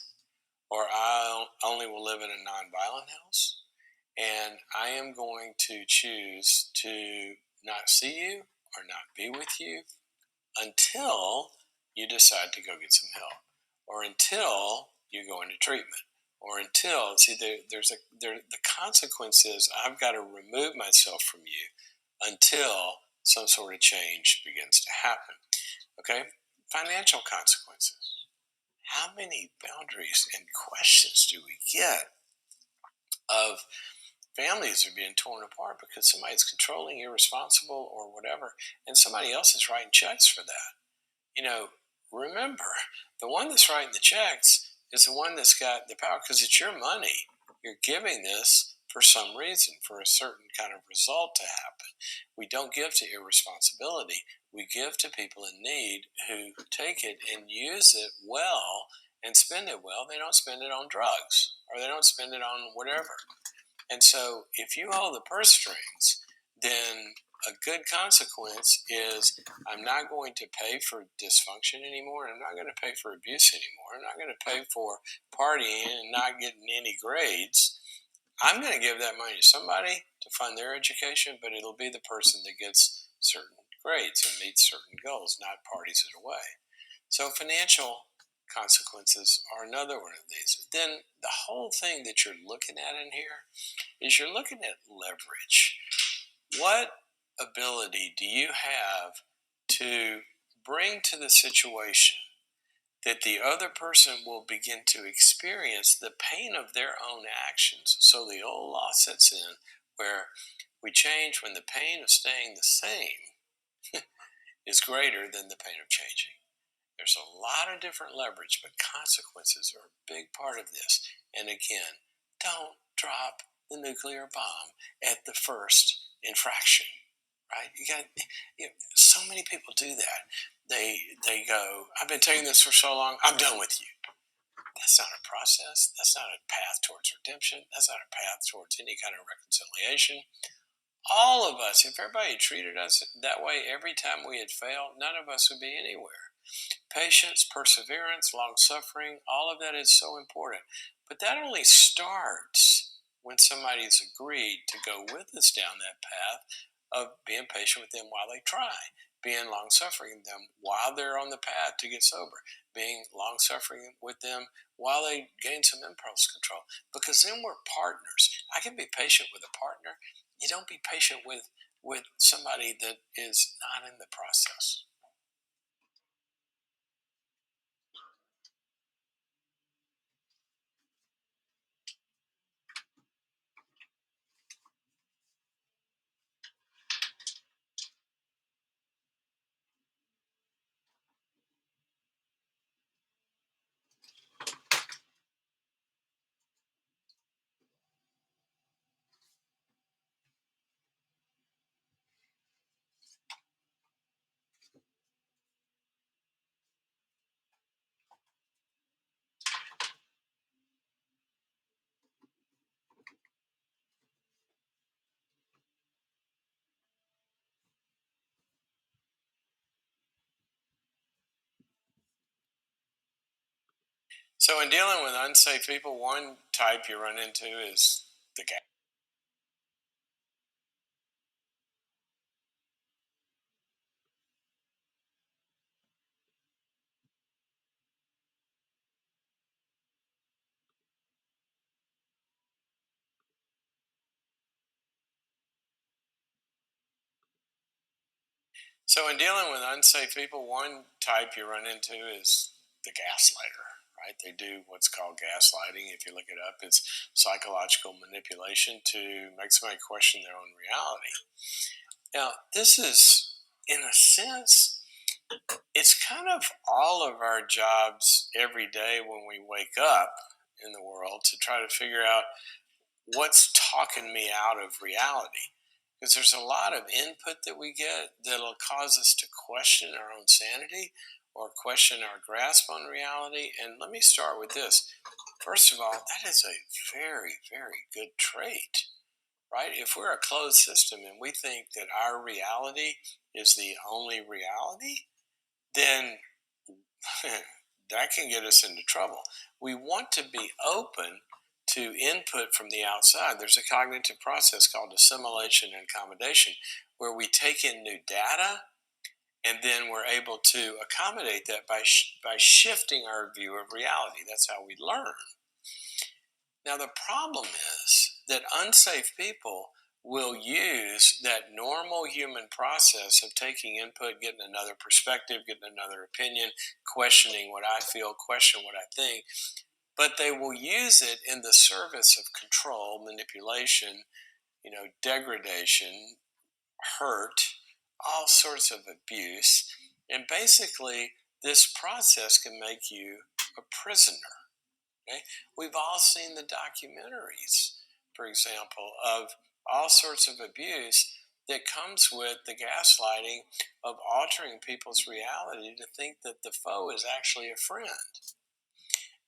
or I only will live in a nonviolent house, and I am going to choose to not see you or not be with you until you decide to go get some help, or until you go into treatment, or until the consequence is I've got to remove myself from you until some sort of change begins to happen. Okay, financial consequences. How many boundaries and questions do we get of families are being torn apart because somebody's controlling, irresponsible, or whatever, and somebody else is writing checks for that? you know, Remember, the one that's writing the checks is the one that's got the power because it's your money. You're giving this for some reason, for a certain kind of result to happen. We don't give to irresponsibility. We give to people in need who take it and use it well and spend it well. They don't spend it on drugs or they don't spend it on whatever. And so if you hold the purse strings, then a good consequence is I'm not going to pay for dysfunction anymore. And I'm not going to pay for abuse anymore. I'm not going to pay for partying and not getting any grades. I'm going to give that money to somebody to fund their education, but it'll be the person that gets certain grades and meets certain goals, not parties it away. So financial consequences are another one of these. Then the whole thing that you're looking at in here is you're looking at leverage. What ability do you have to bring to the situation that the other person will begin to experience the pain of their own actions? So the old law sets in where we change when the pain of staying the same is greater than the pain of changing. There's a lot of different leverage, but consequences are a big part of this. And again, don't drop the nuclear bomb at the first infraction, right? So many people do that. They go, I've been taking this for so long, I'm done with you. That's not a process. That's not a path towards redemption. That's not a path towards any kind of reconciliation. All of us, if everybody treated us that way every time we had failed, none of us would be anywhere. Patience, perseverance, long suffering, all of that is so important. But that only starts when somebody's agreed to go with us down that path of being patient with them while they try, being long suffering with them while they're on the path to get sober, being long suffering with them while they gain some impulse control. Because then we're partners. I can be patient with a partner. You don't be patient with somebody that is not in the process. So, in dealing with unsafe people, one type you run into is the guy. So, in dealing with unsafe people, one type you run into is the gaslighter, right? They do what's called gaslighting. If you look it up, it's psychological manipulation to make somebody question their own reality. Now, this is, in a sense, it's kind of all of our jobs every day when we wake up in the world to try to figure out what's talking me out of reality. Because there's a lot of input that we get that'll cause us to question our own sanity or question our grasp on reality. And let me start with this. First of all, that is a very, very good trait, right? If we're a closed system and we think that our reality is the only reality, then that can get us into trouble. We want to be open to input from the outside. There's a cognitive process called assimilation and accommodation where we take in new data and then we're able to accommodate that by shifting our view of reality. That's how we learn. Now, the problem is that unsafe people will use that normal human process of taking input, getting another perspective, getting another opinion, questioning what I feel, question what I think, but they will use it in the service of control, manipulation, degradation, hurt, all sorts of abuse. And basically, this process can make you a prisoner. Okay? We've all seen the documentaries, for example, of all sorts of abuse that comes with the gaslighting of altering people's reality to think that the foe is actually a friend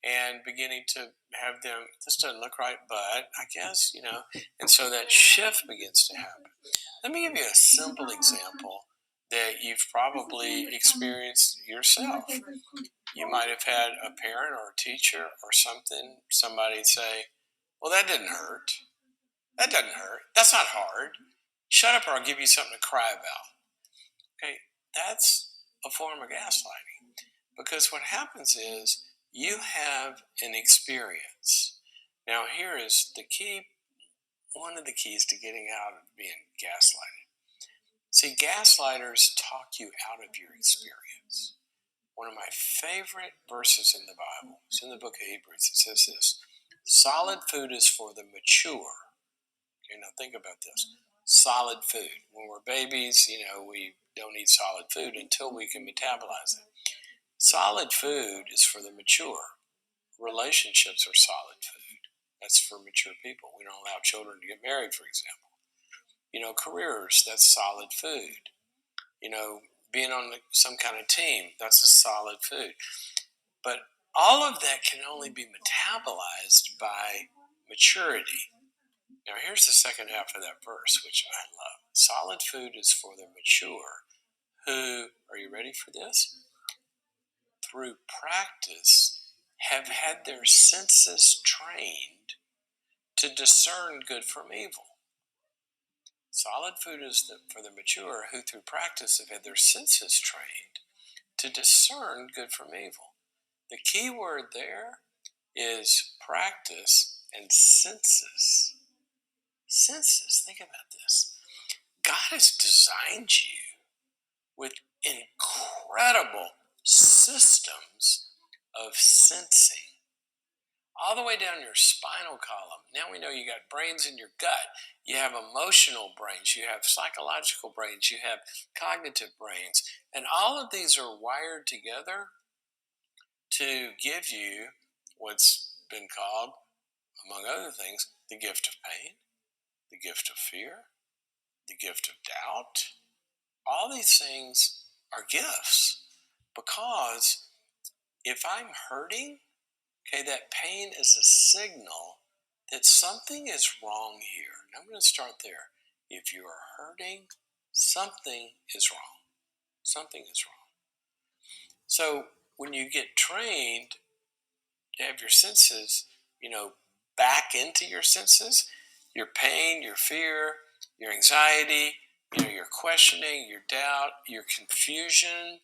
and beginning to have them, this doesn't look right, but I guess, and so that shift begins to happen. Let me give you a simple example that you've probably experienced yourself. You might have had a parent or a teacher or somebody say, well, that didn't hurt. That doesn't hurt. That's not hard. Shut up or I'll give you something to cry about. Okay, that's a form of gaslighting. Because what happens is You have an experience. Now, here is the key, one of the keys to getting out of being gaslighted. See, gaslighters talk you out of your experience. One of my favorite verses in the Bible is in the book of Hebrews. It says this: solid food is for the mature. Okay, now think about this. Solid food. When we're babies, we don't eat solid food until we can metabolize it. Solid food is for the mature. Relationships are solid food. That's for mature people. We don't allow children to get married, for example. Careers, that's solid food. Being on some kind of team, that's a solid food. But all of that can only be metabolized by maturity. Now, here's the second half of that verse, which I love. Solid food is for the mature who, are you ready for this? Through practice, have had their senses trained to discern good from evil. Solid food is for the mature who, through practice, have had their senses trained to discern good from evil. The key word there is practice and senses. Senses, think about this. God has designed you with incredible systems of sensing all the way down your spinal column. Now we know you got brains in your gut. You have emotional brains. You have psychological brains. You have cognitive brains. And all of these are wired together to give you what's been called, among other things, the gift of pain, the gift of fear, the gift of doubt. All these things are gifts because if I'm hurting, okay, that pain is a signal that something is wrong here. And I'm going to start there. If you are hurting, something is wrong. Something is wrong. So when you get trained to have your senses, back into your senses, your pain, your fear, your anxiety, your questioning, your doubt, your confusion,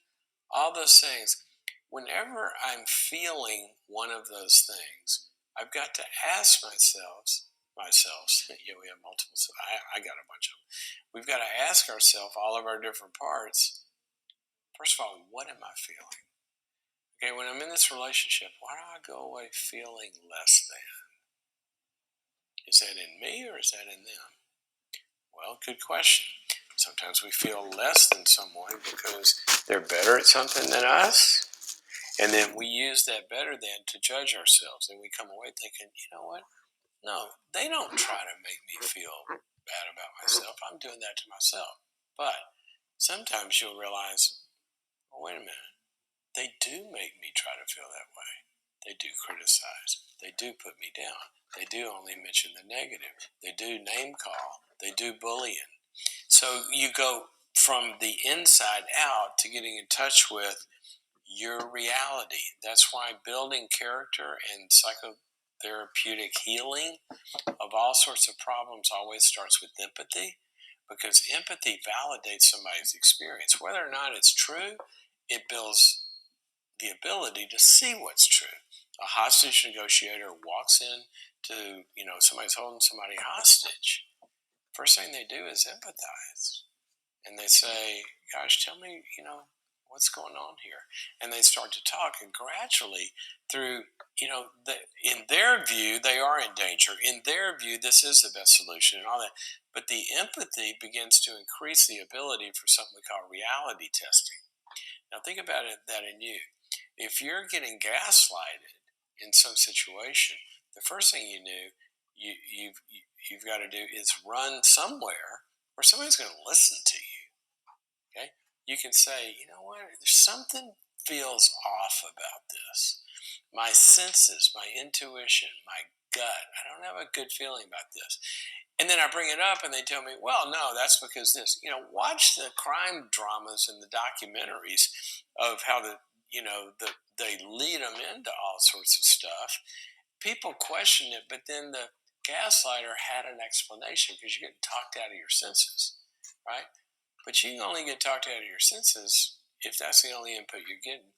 all those things. Whenever I'm feeling one of those things, I've got to ask myself, we have multiple, I got a bunch of them. We've got to ask ourselves, all of our different parts, first of all, what am I feeling? Okay, when I'm in this relationship, why do I go away feeling less than? Is that in me or is that in them? Well, good question. Sometimes we feel less than someone because they're better at something than us. And then we use that better than to judge ourselves. And we come away thinking, you know what? No, they don't try to make me feel bad about myself. I'm doing that to myself. But sometimes you'll realize, oh, wait a minute. They do make me try to feel that way. They do criticize. They do put me down. They do only mention the negative. They do name call. They do bullying. So you go from the inside out to getting in touch with your reality. That's why building character and psychotherapeutic healing of all sorts of problems always starts with empathy, because empathy validates somebody's experience. Whether or not it's true, it builds the ability to see what's true. A hostage negotiator walks in to, somebody's holding somebody hostage. First thing they do is empathize. And they say, gosh, tell me, what's going on here? And they start to talk, and gradually through, in their view, they are in danger. In their view, this is the best solution and all that. But the empathy begins to increase the ability for something we call reality testing. Now think about that in you. If you're getting gaslighted in some situation, the first thing you've got to do is run somewhere where somebody's going to listen to you. Okay, you can say, you know what? There's something feels off about this. My senses, my intuition, my gut. I don't have a good feeling about this. And then I bring it up, and they tell me, well, no, that's because this. Watch the crime dramas and the documentaries of how they lead them into all sorts of stuff. People question it, but then the gaslighter had an explanation because you're getting talked out of your senses, right? But you can only get talked out of your senses if that's the only input you're getting.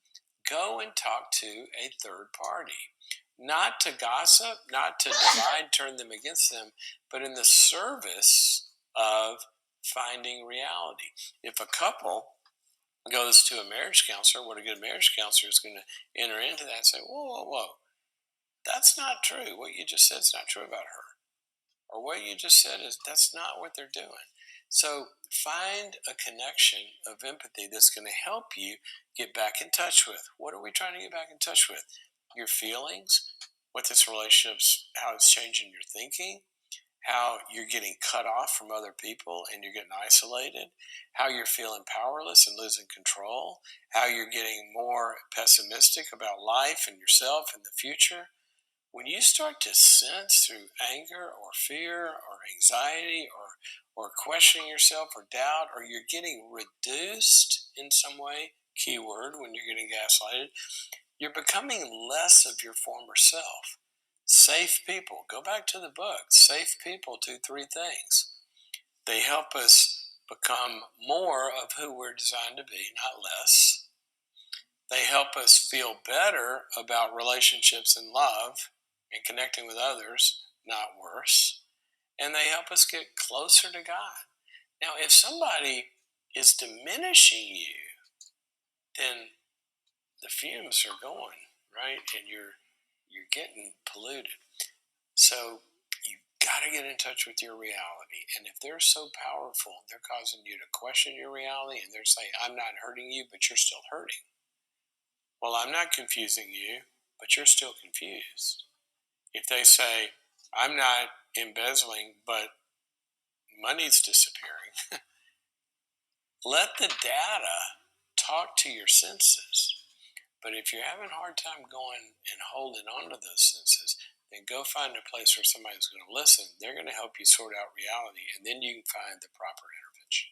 go and talk to a third party. Not to gossip, not to divide, turn them against them, but in the service of finding reality. If a couple goes to a marriage counselor, what a good marriage counselor is going to enter into that and say, whoa, whoa, whoa, that's not true. What you just said is not true about her. Or what you just said is that's not what they're doing. So find a connection of empathy that's going to help you get back in touch with. What are we trying to get back in touch with? Your feelings, what this relationship's, how it's changing your thinking, how you're getting cut off from other people and you're getting isolated, how you're feeling powerless and losing control, how you're getting more pessimistic about life and yourself and the future. When you start to sense through anger or fear or anxiety or questioning yourself or doubt, or you're getting reduced in some way, keyword when you're getting gaslighted, you're becoming less of your former self. Safe people, go back to the book. Safe people do three things. They help us become more of who we're designed to be, not less. They help us feel better about relationships and love and connecting with others, not worse. And they help us get closer to God. Now, if somebody is diminishing you, then the fumes are going, right? And you're getting polluted. So you got to get in touch with your reality. And if they're so powerful, they're causing you to question your reality and they're saying, I'm not hurting you, but you're still hurting. Well, I'm not confusing you, but you're still confused. If they say, I'm not embezzling, but money's disappearing, let the data talk to your senses. But if you're having a hard time going and holding on to those senses, then go find a place where somebody's going to listen. They're going to help you sort out reality, and then you can find the proper intervention.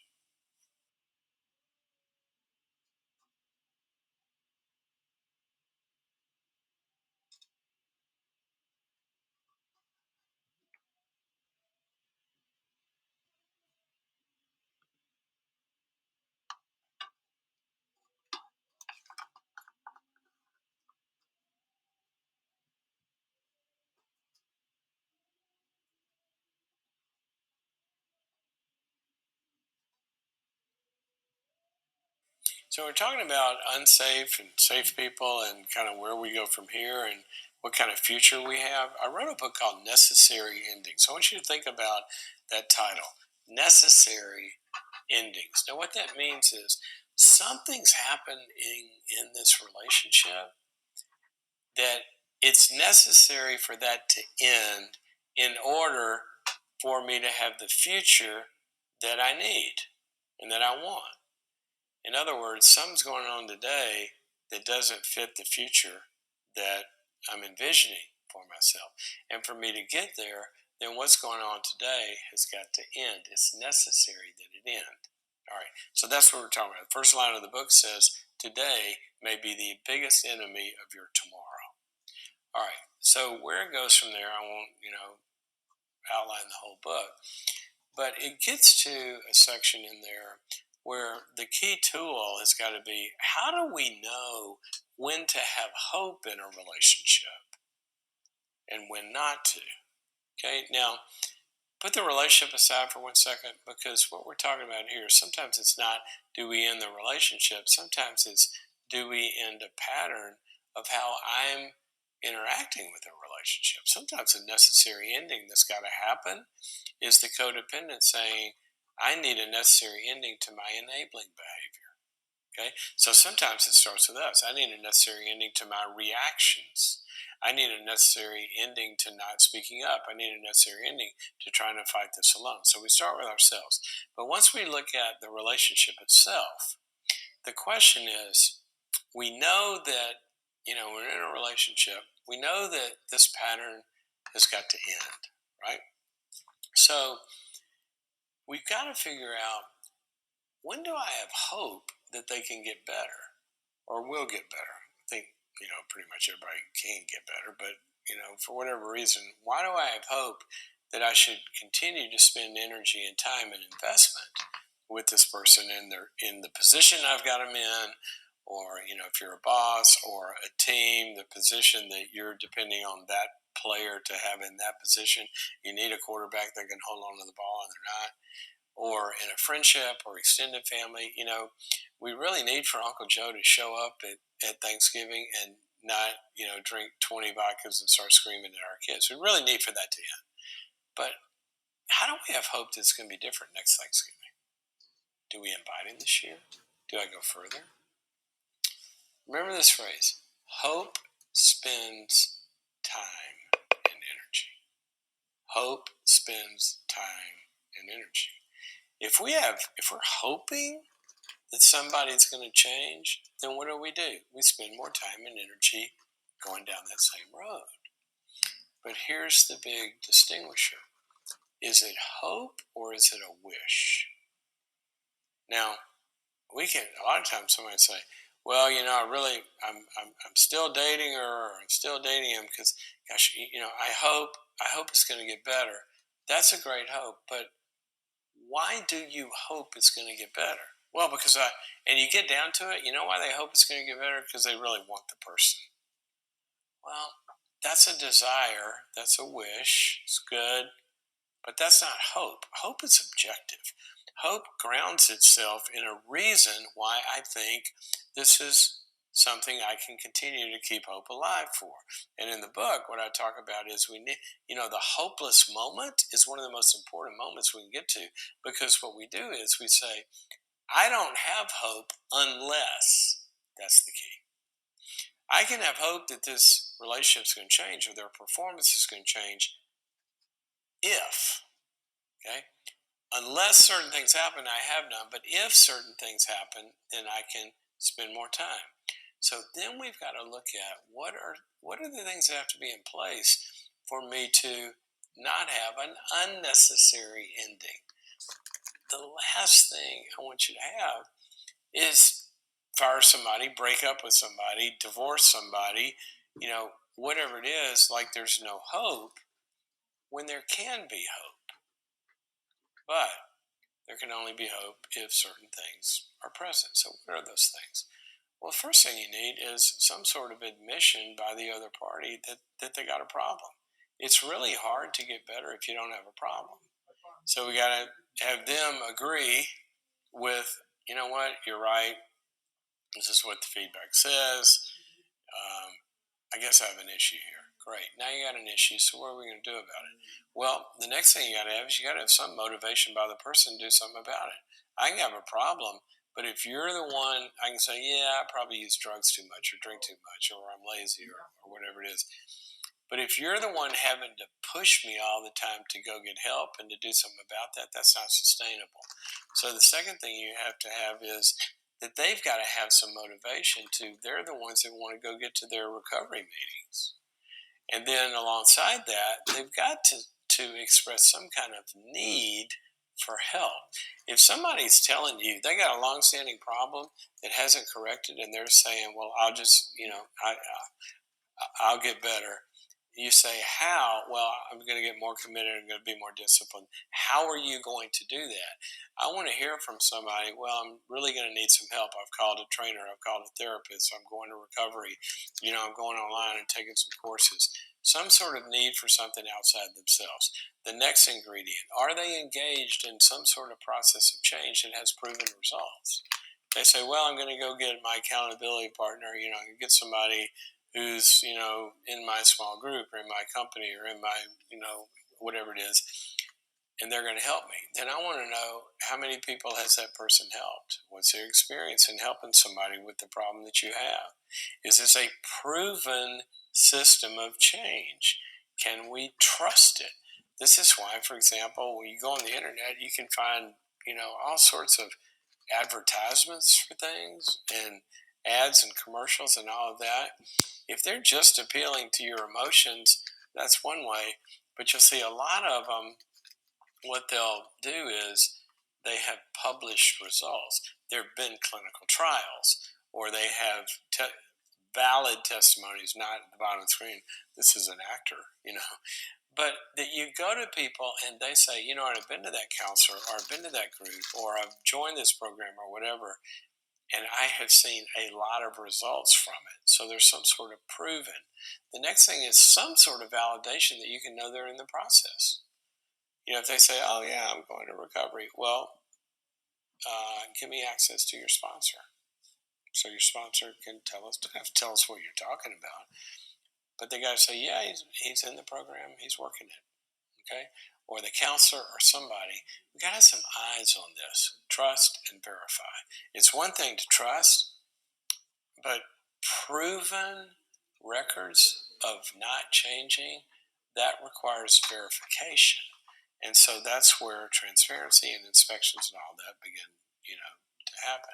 So we're talking about unsafe and safe people and kind of where we go from here and what kind of future we have. I wrote a book called Necessary Endings. So I want you to think about that title, Necessary Endings. Now, what that means is something's happened in this relationship that it's necessary for that to end in order for me to have the future that I need and that I want. In other words, something's going on today that doesn't fit the future that I'm envisioning for myself. And for me to get there, then what's going on today has got to end. It's necessary that it end. All right, so that's what we're talking about. The first line of the book says, today may be the biggest enemy of your tomorrow. All right, so where it goes from there, I won't, outline the whole book. But it gets to a section in there where the key tool has got to be, how do we know when to have hope in a relationship and when not to? Okay, now put the relationship aside for 1 second, because what we're talking about here, sometimes it's not do we end the relationship, sometimes it's do we end a pattern of how I'm interacting with a relationship. Sometimes a necessary ending that's got to happen is the codependent saying, I need a necessary ending to my enabling behavior. Okay, so sometimes it starts with us. I need a necessary ending to my reactions. I need a necessary ending to not speaking up. I need a necessary ending to trying to fight this alone. So we start with ourselves. But once we look at the relationship itself, the question is, we know that, we're in a relationship. We know that this pattern has got to end, right? So we've got to figure out, when do I have hope that they can get better or will get better? I think, pretty much everybody can get better, but, for whatever reason, why do I have hope that I should continue to spend energy and time and investment with this person in the position I've got them in, or if you're a boss or a team, the position that you're depending on that player to have in that position, you need a quarterback that can hold on to the ball and they're not. Or in a friendship or extended family, we really need for Uncle Joe to show up at Thanksgiving and not, drink 20 vodkas and start screaming at our kids. We really need for that to end. But how do we have hope that it's going to be different next Thanksgiving? Do we invite him this year? Do I go further? Remember this phrase: hope spends time and energy. Hope spends time and energy. If we're hoping that somebody's going to change, then what do? We spend more time and energy going down that same road. But here's the big distinguisher: is it hope or is it a wish? Now, a lot of times somebody say, well, I'm still dating her, or I'm still dating him because, gosh, I hope it's going to get better. That's a great hope, but why do you hope it's going to get better? Well, and you get down to it, you know why they hope it's going to get better? Because they really want the person. Well, that's a desire, that's a wish, it's good, but that's not hope. Hope is objective. Hope grounds itself in a reason why I think this is something I can continue to keep hope alive for. And in the book, what I talk about is we need, the hopeless moment is one of the most important moments we can get to, because what we do is we say, I don't have hope unless, that's the key. I can have hope that this relationship's going to change or their performance is going to change if, okay? Unless certain things happen, I have none. But if certain things happen, then I can spend more time. So then we've got to look at what are the things that have to be in place for me to not have an unnecessary ending. The last thing I want you to have is fire somebody, break up with somebody, divorce somebody, whatever it is, like there's no hope when there can be hope. But there can only be hope if certain things are present. So, what are those things? Well, the first thing you need is some sort of admission by the other party that they got a problem. It's really hard to get better if you don't have a problem. So, we got to have them agree with, you know what, you're right. This is what the feedback says. I guess I have an issue here. Great. Now you got an issue. So what are we going to do about it? Well, the next thing you got to have is you got to have some motivation by the person to do something about it. I can have a problem, but if you're the one, I can say, yeah, I probably use drugs too much or drink too much or I'm lazy or whatever it is. But if you're the one having to push me all the time to go get help and to do something about that, that's not sustainable. So the second thing you have to have is that they've got to have some motivation to, they're the ones that want to go get to their recovery meetings. And then alongside that, they've got to express some kind of need for help. If somebody's telling you they got a long-standing problem that hasn't corrected and they're saying, well, I'll just, I'll get better. You say, how? Well, I'm going to get more committed. I'm going to be more disciplined. How are you going to do that? I want to hear from somebody. Well, I'm really going to need some help. I've called a trainer. I've called a therapist. I'm going to recovery. I'm going online and taking some courses. Some sort of need for something outside themselves. The next ingredient, are they engaged in some sort of process of change that has proven results? They say, well, I'm going to go get my accountability partner, get somebody who's, in my small group or in my company or in my, whatever it is, and they're going to help me. Then I want to know, how many people has that person helped? What's their experience in helping somebody with the problem that you have? Is this a proven system of change? Can we trust it? This is why, for example, when you go on the internet, you can find, all sorts of advertisements for things and ads and commercials and all of that. If they're just appealing to your emotions, that's one way. But you'll see a lot of them, what they'll do is they have published results. There have been clinical trials, or they have valid testimonies, not at the bottom of the screen. This is an actor. But that you go to people and they say, I've been to that counselor or I've been to that group or I've joined this program or whatever. And I have seen a lot of results from it. So there's some sort of proven. The next thing is some sort of validation that you can know they're in the process. If they say, "Oh yeah, I'm going to recovery," well, give me access to your sponsor, so your sponsor can tell us what you're talking about. But they got to say, "Yeah, he's in the program, he's working it." Okay, or the counselor or somebody. We got to have some eyes on this. Trust and verify. It's one thing to trust, but proven records of not changing, that requires verification. And so that's where transparency and inspections and all that begin, to happen.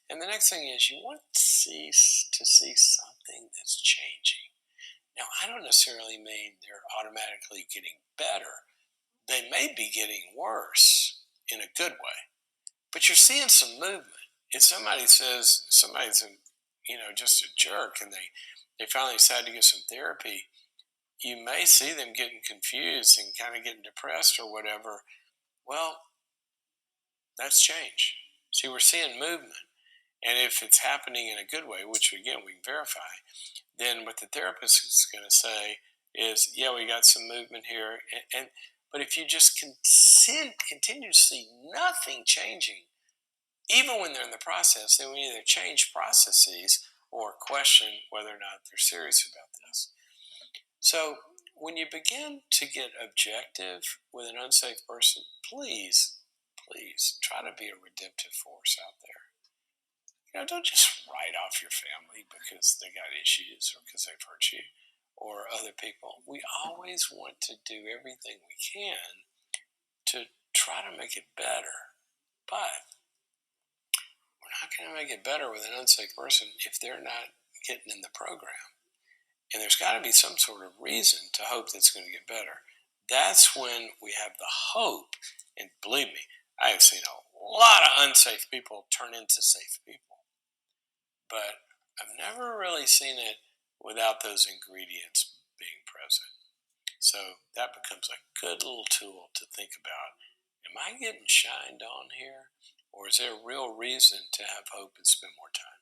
And the next thing is you want to see something that's changing. Now, I don't necessarily mean they're automatically getting better. They may be getting worse in a good way, but you're seeing some movement. If somebody says somebody's just a jerk, and they finally decide to get some therapy, you may see them getting confused and kind of getting depressed or whatever. Well, that's change. See, we're seeing movement. And if it's happening in a good way, which again we can verify, then what the therapist is going to say is, yeah, we got some movement here. But if you just continue to see nothing changing, even when they're in the process, then we either change processes or question whether or not they're serious about this. So when you begin to get objective with an unsafe person, please, please try to be a redemptive force out there. Don't just write off your family because they got issues or because they've hurt you or other people. We always want to do everything we can to try to make it better. But we're not going to make it better with an unsafe person if they're not getting in the program. And there's got to be some sort of reason to hope that's going to get better. That's when we have the hope. And believe me, I have seen a lot of unsafe people turn into safe people. But I've never really seen it without those ingredients being present. So that becomes a good little tool to think about. Am I getting shined on here? Or is there a real reason to have hope and spend more time?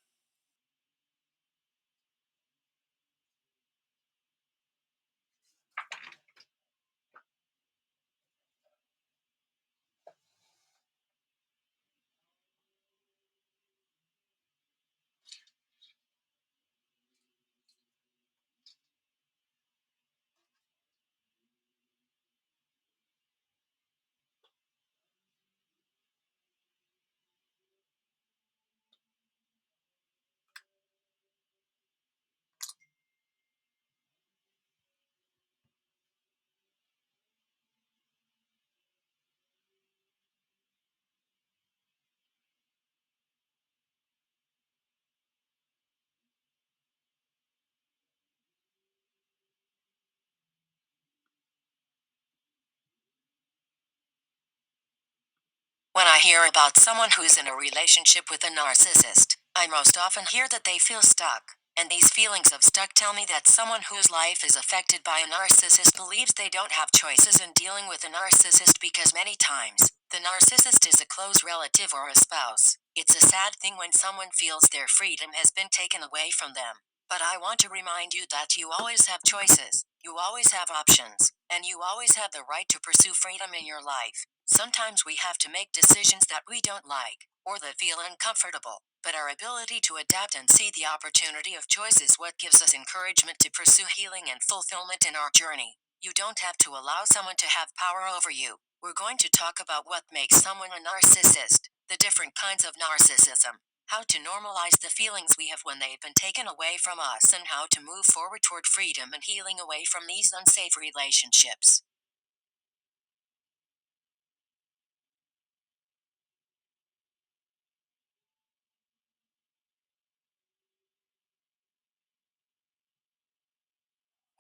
When I hear about someone who's in a relationship with a narcissist, I most often hear that they feel stuck. And these feelings of stuck tell me that someone whose life is affected by a narcissist believes they don't have choices in dealing with a narcissist because many times, the narcissist is a close relative or a spouse. It's a sad thing when someone feels their freedom has been taken away from them. But I want to remind you that you always have choices, you always have options, and you always have the right to pursue freedom in your life. Sometimes we have to make decisions that we don't like, or that feel uncomfortable, but our ability to adapt and see the opportunity of choice is what gives us encouragement to pursue healing and fulfillment in our journey. You don't have to allow someone to have power over you. We're going to talk about what makes someone a narcissist, the different kinds of narcissism, how to normalize the feelings we have when they've been taken away from us, and how to move forward toward freedom and healing away from these unsafe relationships.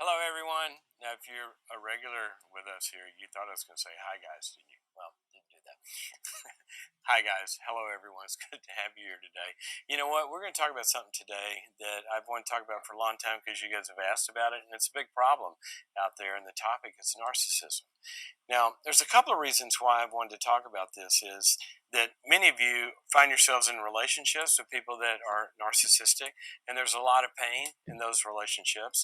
Hello, everyone. Now, if you're a regular with us here, you thought I was going to say hi, guys, didn't you? Well, didn't do that. Hi, guys. Hello, everyone. It's good to have you here today. You know what? We're going to talk about something today that I've wanted to talk about for a long time because you guys have asked about it, and it's a big problem out there. And the topic is narcissism. Now, there's a couple of reasons why I've wanted to talk about this. Is that many of you find yourselves in relationships with people that are narcissistic, and there's a lot of pain in those relationships.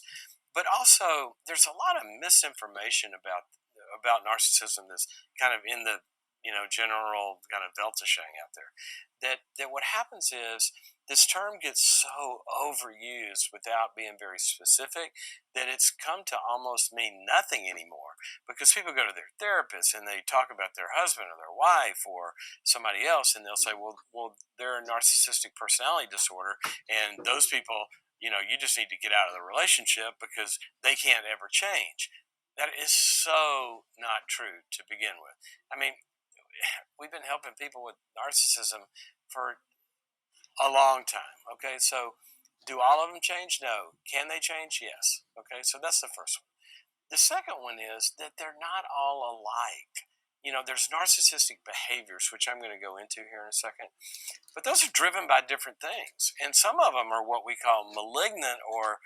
But also, there's a lot of misinformation about narcissism that's kind of in the general kind of Weltanschauung out there. That what happens is this term gets so overused without being very specific that it's come to almost mean nothing anymore because people go to their therapist and they talk about their husband or their wife or somebody else and they'll say, well, they're a narcissistic personality disorder, and those people, you just need to get out of the relationship because they can't ever change. That is so not true to begin with. I mean, we've been helping people with narcissism for a long time. Okay, so do all of them change? No. Can they change? Yes. Okay, so that's the first one. The second one is that they're not all alike. There's narcissistic behaviors, which I'm going to go into here in a second, but those are driven by different things, and some of them are what we call malignant or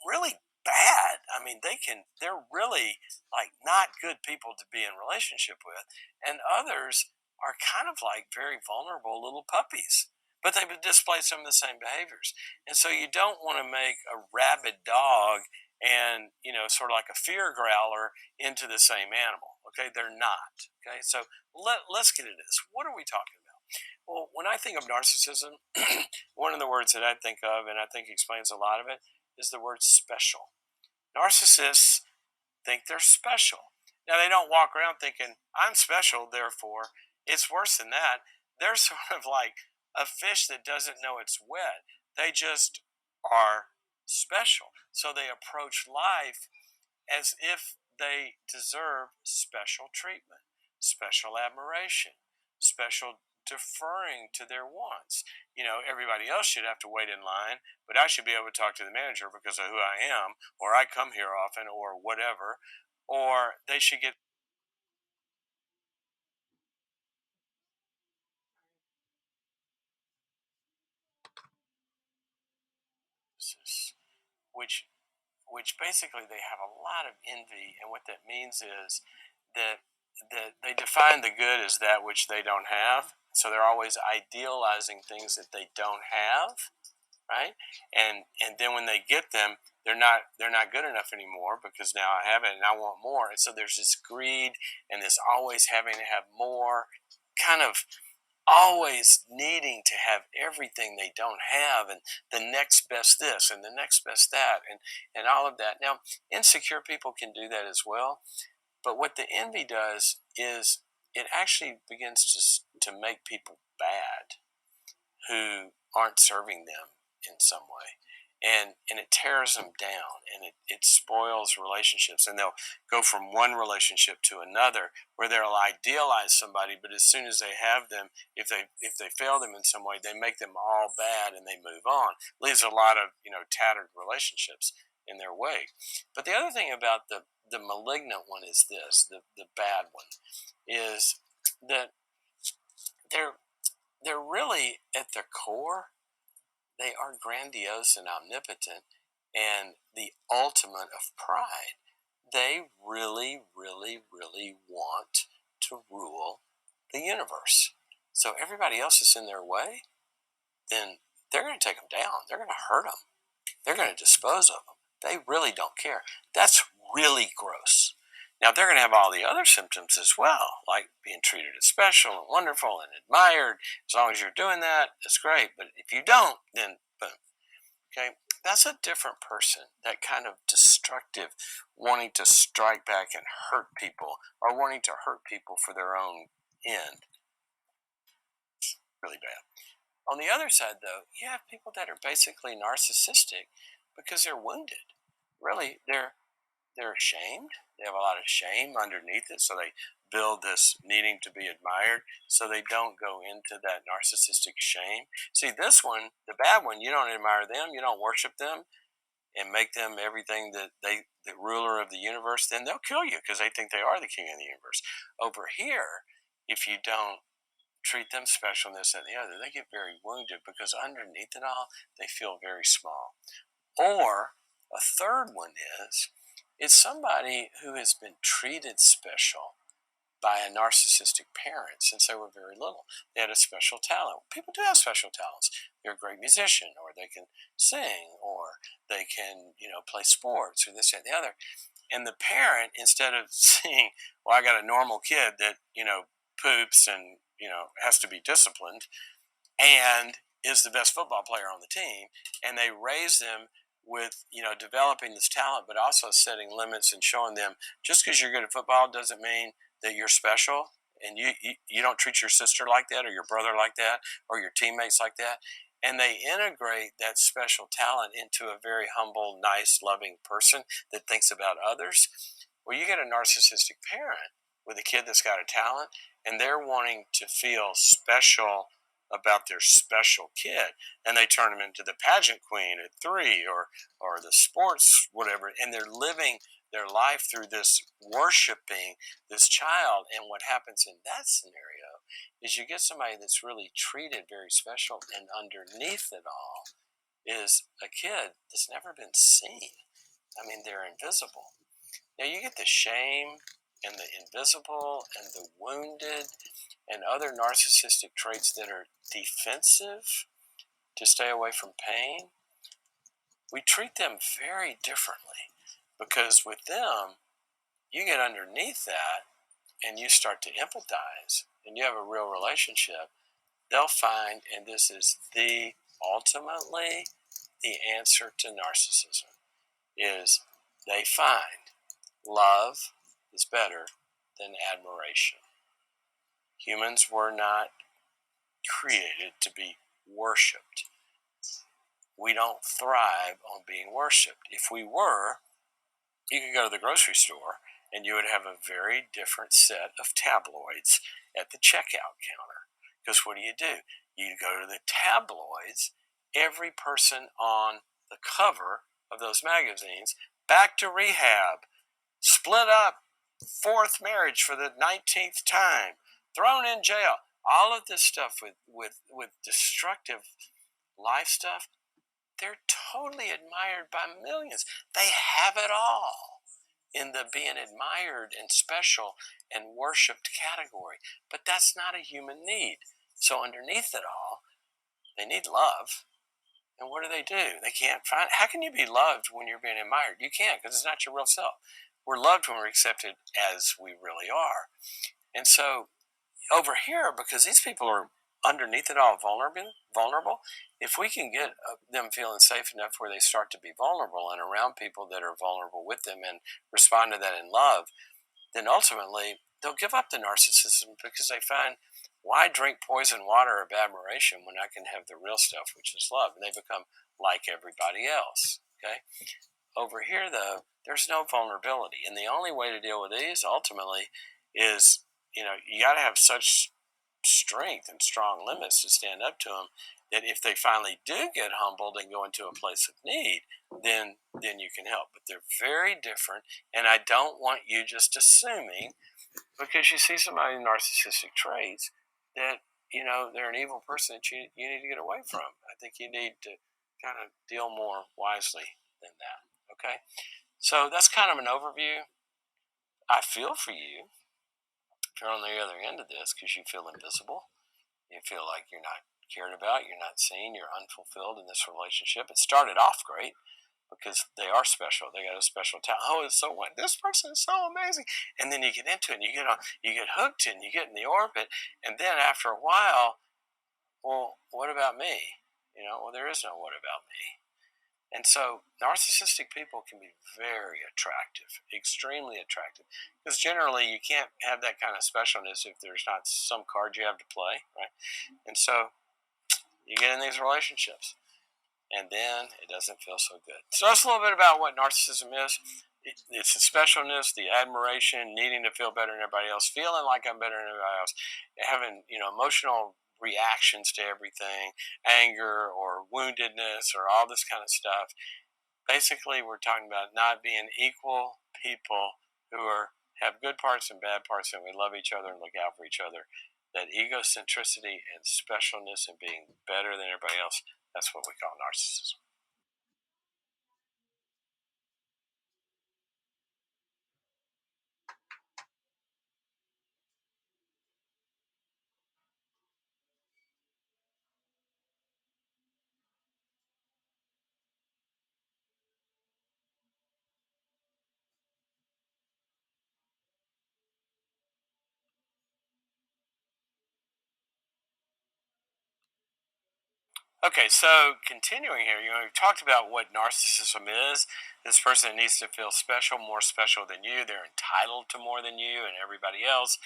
really bad. I mean, they're really like not good people to be in relationship with, and others are kind of like very vulnerable little puppies, but they would display some of the same behaviors. And so you don't want to make a rabid dog and sort of like a fear growler into the same animal. Okay, they're not. Okay, so let's get into this. What are we talking about? Well, when I think of narcissism, one of the words that I think of, and I think explains a lot of it, is the word special. Narcissists think they're special. Now, they don't walk around thinking, I'm special, therefore. It's worse than that. They're sort of like a fish that doesn't know it's wet. They just are special. So they approach life as if they deserve special treatment, special admiration, special deferring to their wants. Everybody else should have to wait in line, but I should be able to talk to the manager because of who I am, or I come here often, or whatever. Or they should get this, which basically they have a lot of envy, and what that means is that they define the good as that which they don't have. So they're always idealizing things that they don't have, right? And then when they get them, they're not good enough anymore because now I have it and I want more. And so there's this greed and this always having to have more, kind of always needing to have everything they don't have, and the next best this and the next best that, and all of that. Now, insecure people can do that as well, but what the envy does is it actually begins to make people bad who aren't serving them in some way. And it tears them down, and it spoils relationships, and they'll go from one relationship to another where they'll idealize somebody, but as soon as they have them, if they fail them in some way, they make them all bad and they move on. Leaves a lot of tattered relationships in their wake. But the other thing about the malignant one is this, the bad one, is that they're they're really at their core, they are grandiose and omnipotent and the ultimate of pride. They really, really, really want to rule the universe. So everybody else is in their way, then they're going to take them down. They're going to hurt them. They're going to dispose of them. They really don't care. That's really gross. Now, they're going to have all the other symptoms as well, like being treated as special and wonderful and admired. As long as you're doing that, that's great. But if you don't, then boom. Okay, that's a different person. That kind of destructive, wanting to strike back and hurt people, or wanting to hurt people for their own end. Really bad. On the other side, though, you have people that are basically narcissistic because they're wounded. Really, they're ashamed. They have a lot of shame underneath it, so they build this needing to be admired, so they don't go into that narcissistic shame. See, this one, the bad one, you don't admire them, you don't worship them, and make them everything that the ruler of the universe. Then they'll kill you because they think they are the king of the universe. Over here, if you don't treat them special and this and the other, they get very wounded because underneath it all, they feel very small. Or a third one is it's somebody who has been treated special by a narcissistic parent since they were very little. They had a special talent. People do have special talents. They're a great musician, or they can sing, or they can, play sports, or this and the other. And the parent, instead of seeing, well, I got a normal kid that, poops and, has to be disciplined, and is the best football player on the team, and they raise them with developing this talent, but also setting limits and showing them just because you're good at football doesn't mean that you're special, and you don't treat your sister like that or your brother like that or your teammates like that, and they integrate that special talent into a very humble, nice, loving person that thinks about others. Well, you get a narcissistic parent with a kid that's got a talent, and they're wanting to feel special about their special kid, and they turn them into the pageant queen at 3, or the sports whatever, and they're living their life through this worshiping this child. And what happens in that scenario is you get somebody that's really treated very special, and underneath it all is a kid that's never been seen. I mean, they're invisible. Now you get the shame and the invisible and the wounded and other narcissistic traits that are defensive to stay away from pain. We treat them very differently because with them, you get underneath that and you start to empathize and you have a real relationship. They'll find, and this is ultimately the answer to narcissism, is they find love is better than admiration. Humans were not created to be worshipped. We don't thrive on being worshipped. If we were, you could go to the grocery store and you would have a very different set of tabloids at the checkout counter. Because what do? You go to the tabloids, every person on the cover of those magazines, back to rehab, split up, fourth marriage for the 19th time, thrown in jail. All of this stuff with destructive life stuff, they're totally admired by millions. They have it all in the being admired and special and worshipped category. But that's not a human need. So underneath it all, they need love. And what do? They can't find. How can you be loved when you're being admired? You can't, because it's not your real self. We're loved when we're accepted as we really are. And so over here, because these people are underneath it all vulnerable, if we can get them feeling safe enough where they start to be vulnerable and around people that are vulnerable with them and respond to that in love, then ultimately they'll give up the narcissism because they find, why drink poison water of admiration when I can have the real stuff, which is love? And they become like everybody else. Okay. Over here, though, there's no vulnerability. And the only way to deal with these ultimately is, you got to have such strength and strong limits to stand up to them that if they finally do get humbled and go into a place of need, then you can help. But they're very different. And I don't want you just assuming because you see somebody with narcissistic traits that, they're an evil person that you need to get away from. I think you need to kind of deal more wisely than that. Okay, so that's kind of an overview. I feel for you if you're on the other end of this because you feel invisible. You feel like you're not cared about, you're not seen, you're unfulfilled in this relationship. It started off great because they are special. They got a special talent. Oh, it's so what? This person is so amazing. And then you get into it, and you get hooked, and you get in the orbit, and then after a while, well, what about me? Well, there is no what about me. And so narcissistic people can be very attractive, extremely attractive, because generally you can't have that kind of specialness if there's not some card you have to play, right? And so you get in these relationships, and then it doesn't feel so good. So that's a little bit about what narcissism is. It's the specialness, the admiration, needing to feel better than everybody else, feeling like I'm better than everybody else, having emotional reactions to everything, anger or woundedness or all this kind of stuff. Basically, we're talking about not being equal people who are have good parts and bad parts, and we love each other and look out for each other. That egocentricity and specialness and being better than everybody else, that's what we call narcissism. Okay, so continuing here, we've talked about what narcissism is. This person needs to feel special, more special than you. They're entitled to more than you and everybody else.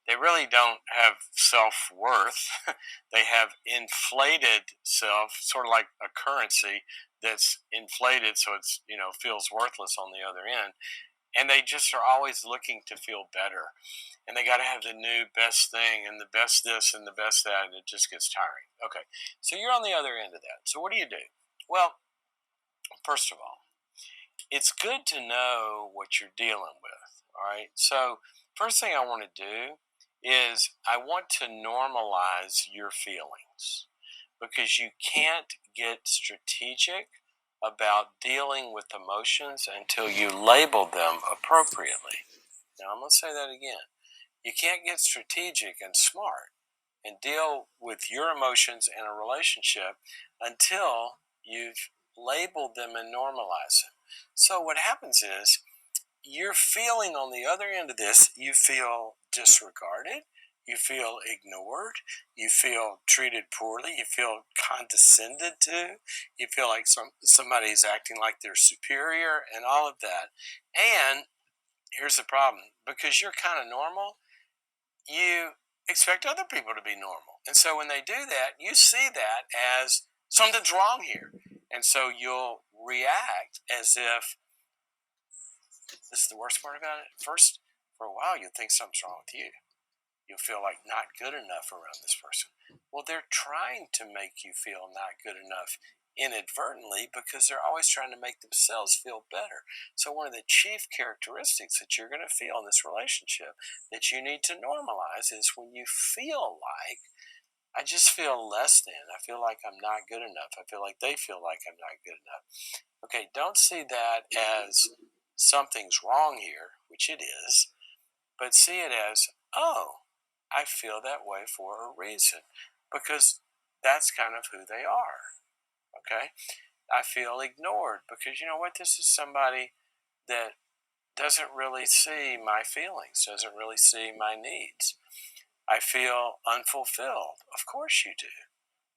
They really don't have self worth. They have inflated self, sort of like a currency that's inflated, so it's feels worthless on the other end. And they just are always looking to feel better, and they got to have the new best thing and the best this and the best that, and it just gets tiring. Okay, so you're on the other end of that. So what do you do? Well, first of all, it's good to know what you're dealing with. All right. So, first thing I want to do is I want to normalize your feelings, because you can't get strategic about dealing with emotions until you label them appropriately. Now, I'm going to say that again. You can't get strategic and smart and deal with your emotions in a relationship until you've labeled them and normalized them. So what happens is you're feeling on the other end of this, you feel disregarded, you feel ignored, you feel treated poorly, you feel condescended to, you feel like somebody's acting like they're superior and all of that. And here's the problem, because you're kind of normal, you expect other people to be normal. And so when they do that, you see that as something's wrong here. And so you'll react as if this is the worst part about it. First, for a while, you'll think something's wrong with you. You'll feel like not good enough around this person. Well, they're trying to make you feel not good enough inadvertently, because they're always trying to make themselves feel better. So, one of the chief characteristics that you're going to feel in this relationship that you need to normalize is when you feel like, I just feel less than. I feel like I'm not good enough. I feel like they feel like I'm not good enough. Okay, don't see that as something's wrong here, which it is, but see it as, oh, I feel that way for a reason, because that's kind of who they are. Okay, I feel ignored because you know what? This is somebody that doesn't really see my feelings, doesn't really see my needs. I feel unfulfilled. Of course you do,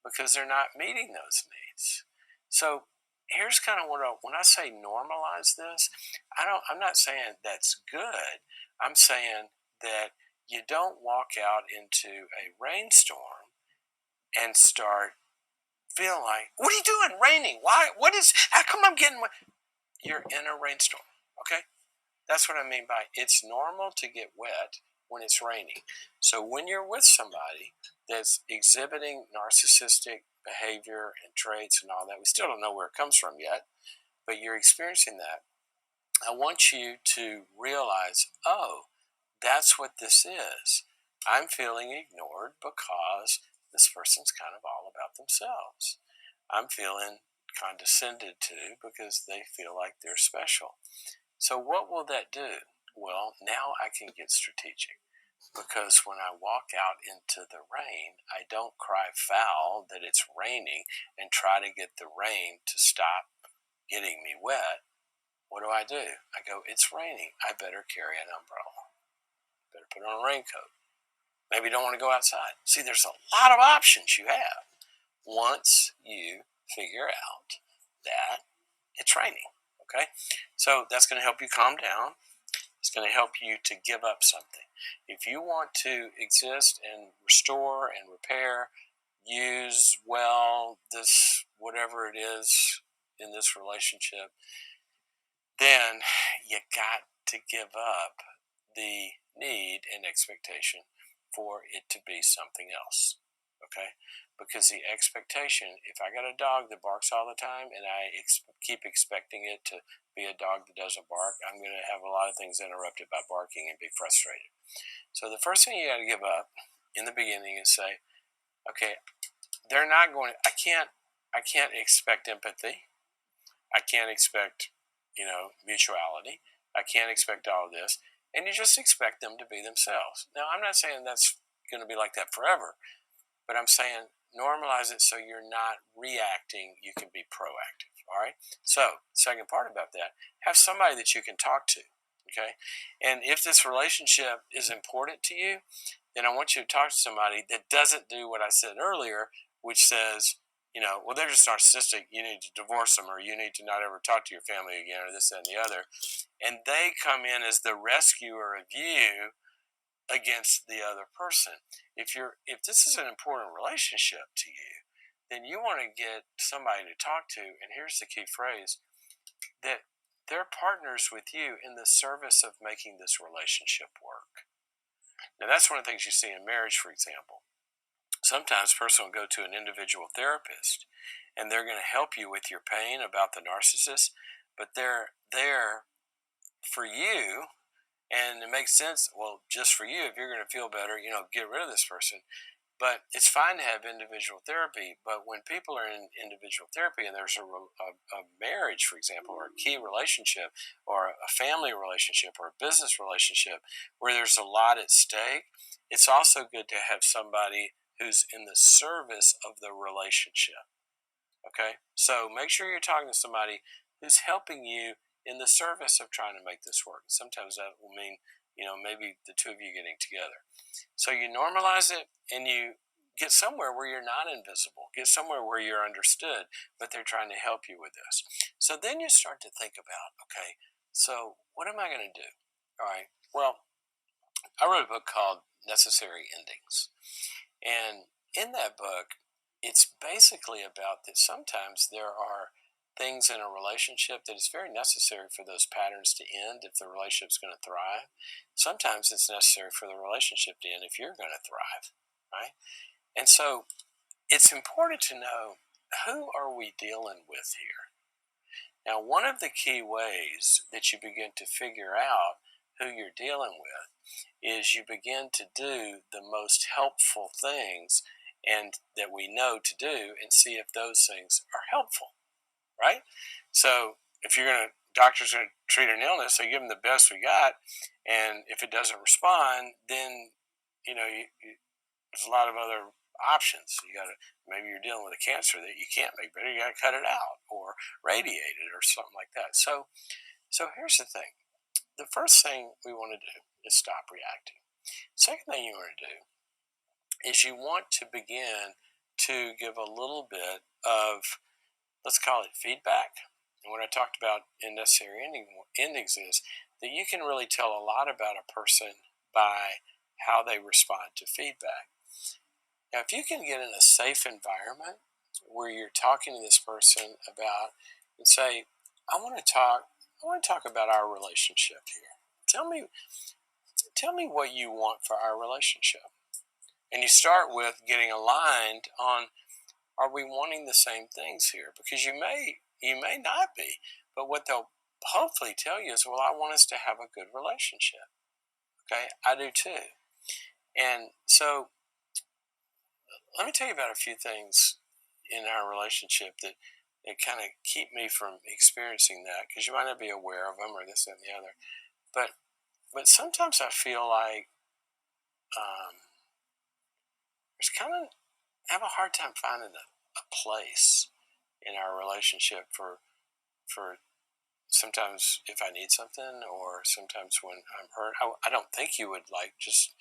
because they're not meeting those needs. So here's kind of when I say normalize this, I'm not saying that's good. I'm saying that you don't walk out into a rainstorm and start feeling like, what are you doing? Raining? Why? What is? How come I'm getting? You're in a rainstorm. Okay, that's what I mean by it's normal to get wet when it's raining. So when you're with somebody that's exhibiting narcissistic behavior and traits and all that, we still don't know where it comes from yet, but you're experiencing that. I want you to realize, oh, that's what this is. I'm feeling ignored because this person's kind of all about themselves. I'm feeling condescended to because they feel like they're special. So, what will that do? Well, now I can get strategic, because when I walk out into the rain, I don't cry foul that it's raining and try to get the rain to stop getting me wet. What do? I go, it's raining. I better carry an umbrella. Better put on a raincoat. Maybe don't want to go outside. See, there's a lot of options you have once you figure out that it's raining. Okay? So that's going to help you calm down. It's going to help you to give up something. If you want to exist and restore and repair, use well this whatever it is in this relationship, then you got to give up the need and expectation for it to be something else. Okay, because the expectation, if I got a dog that barks all the time and I keep expecting it to be a dog that doesn't bark, I'm going to have a lot of things interrupted by barking and be frustrated. So the first thing you got to give up in the beginning is say, okay, they're not going to, I can't expect empathy. I can't expect, mutuality. I can't expect all of this. And you just expect them to be themselves. Now, I'm not saying that's going to be like that forever, but I'm saying normalize it so you're not reacting. You can be proactive. All right. So, second part about that, have somebody that you can talk to. Okay. And if this relationship is important to you, then I want you to talk to somebody that doesn't do what I said earlier, which says, well, they're just narcissistic. You need to divorce them, or you need to not ever talk to your family again, or this, that, and the other. And they come in as the rescuer of you against the other person. If this is an important relationship to you, then you want to get somebody to talk to. And here's the key phrase, that they're partners with you in the service of making this relationship work. Now, that's one of the things you see in marriage, for example. Sometimes a person will go to an individual therapist and they're going to help you with your pain about the narcissist, but they're there for you. And it makes sense, well, just for you, if you're going to feel better, get rid of this person. But it's fine to have individual therapy. But when people are in individual therapy and there's a marriage, for example, or a key relationship, or a family relationship, or a business relationship where there's a lot at stake, it's also good to have somebody who's in the service of the relationship. Okay? So make sure you're talking to somebody who's helping you in the service of trying to make this work. Sometimes that will mean, maybe the two of you getting together. So you normalize it and you get somewhere where you're not invisible, get somewhere where you're understood, but they're trying to help you with this. So then you start to think about, okay, so what am I going to do? All right, well, I wrote a book called Necessary Endings. And in that book, it's basically about that sometimes there are things in a relationship that is very necessary for those patterns to end if the relationship's going to thrive. Sometimes it's necessary for the relationship to end if you're going to thrive, right? And so it's important to know, who are we dealing with here? Now, one of the key ways that you begin to figure out who you're dealing with is you begin to do the most helpful things and that we know to do, and see if those things are helpful, right? So if you're going to, doctor's going to treat an illness, they give them the best we got, and if it doesn't respond, then there's a lot of other options. You got to, maybe you're dealing with a cancer that you can't make better. You got to cut it out or radiate it or something like that. So here's the thing. The first thing we want to do is stop reacting. Second thing you want to do is you want to begin to give a little bit of, let's call it feedback. And what I talked about in necessary endings is that you can really tell a lot about a person by how they respond to feedback. Now, if you can get in a safe environment where you're talking to this person about, and say, I want to talk about our relationship here. Tell me what you want for our relationship. And you start with getting aligned on, are we wanting the same things here? Because you may not be, but what they'll hopefully tell you is, well, I want us to have a good relationship. Okay, I do too. And so let me tell you about a few things in our relationship that kind of keep me from experiencing that, because you might not be aware of them or this and the other. But sometimes I feel like there's kind of, I have a hard time finding a place in our relationship for sometimes if I need something, or sometimes when I'm hurt. I don't think you would like just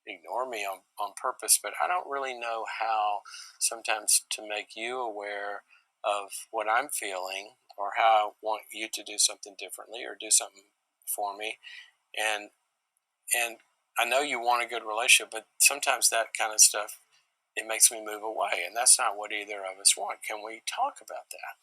ignore me on purpose, but I don't really know how sometimes to make you aware of what I'm feeling, or how I want you to do something differently or do something for me. And I know you want a good relationship, but sometimes that kind of stuff, it makes me move away, and that's not what either of us want. Can we talk about that?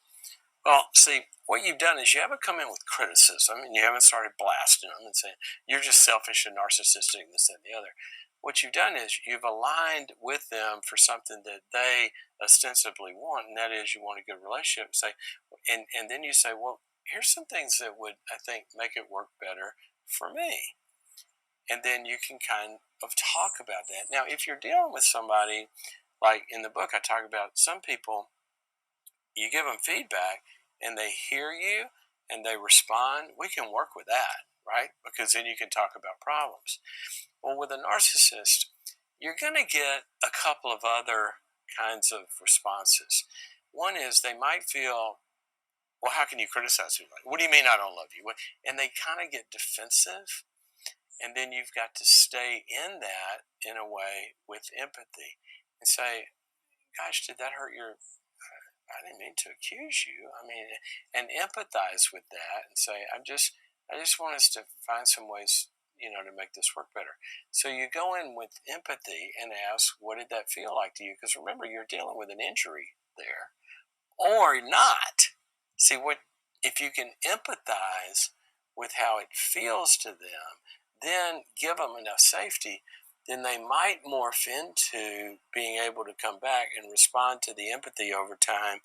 Well, see, what you've done is you haven't come in with criticism, and you haven't started blasting them and saying you're just selfish and narcissistic and this and the other. what you've done is you've aligned with them for something that they ostensibly want, and that is you want a good relationship. Say, and then you say, well, here's some things that would, I think, make it work better for me, and then you can kind of talk about that. Now, if you're dealing with somebody, like in the book, I talk about some people, you give them feedback and they hear you and they respond, we can work with that, right? Because then you can talk about problems. Well, with a narcissist, you're going to get a couple of other kinds of responses. One is they might feel, well, how can you criticize me? Like, what do you mean I don't love you? And they kind of get defensive. And then you've got to stay in that in a way with empathy and say, gosh, did that hurt your, I didn't mean to accuse you. I mean, and empathize with that and say, I just want us to find some ways, to make this work better. So you go in with empathy and ask, what did that feel like to you? Because remember, you're dealing with an injury there, or not. See, what if you can empathize with how it feels to them, then give them enough safety, then they might morph into being able to come back and respond to the empathy over time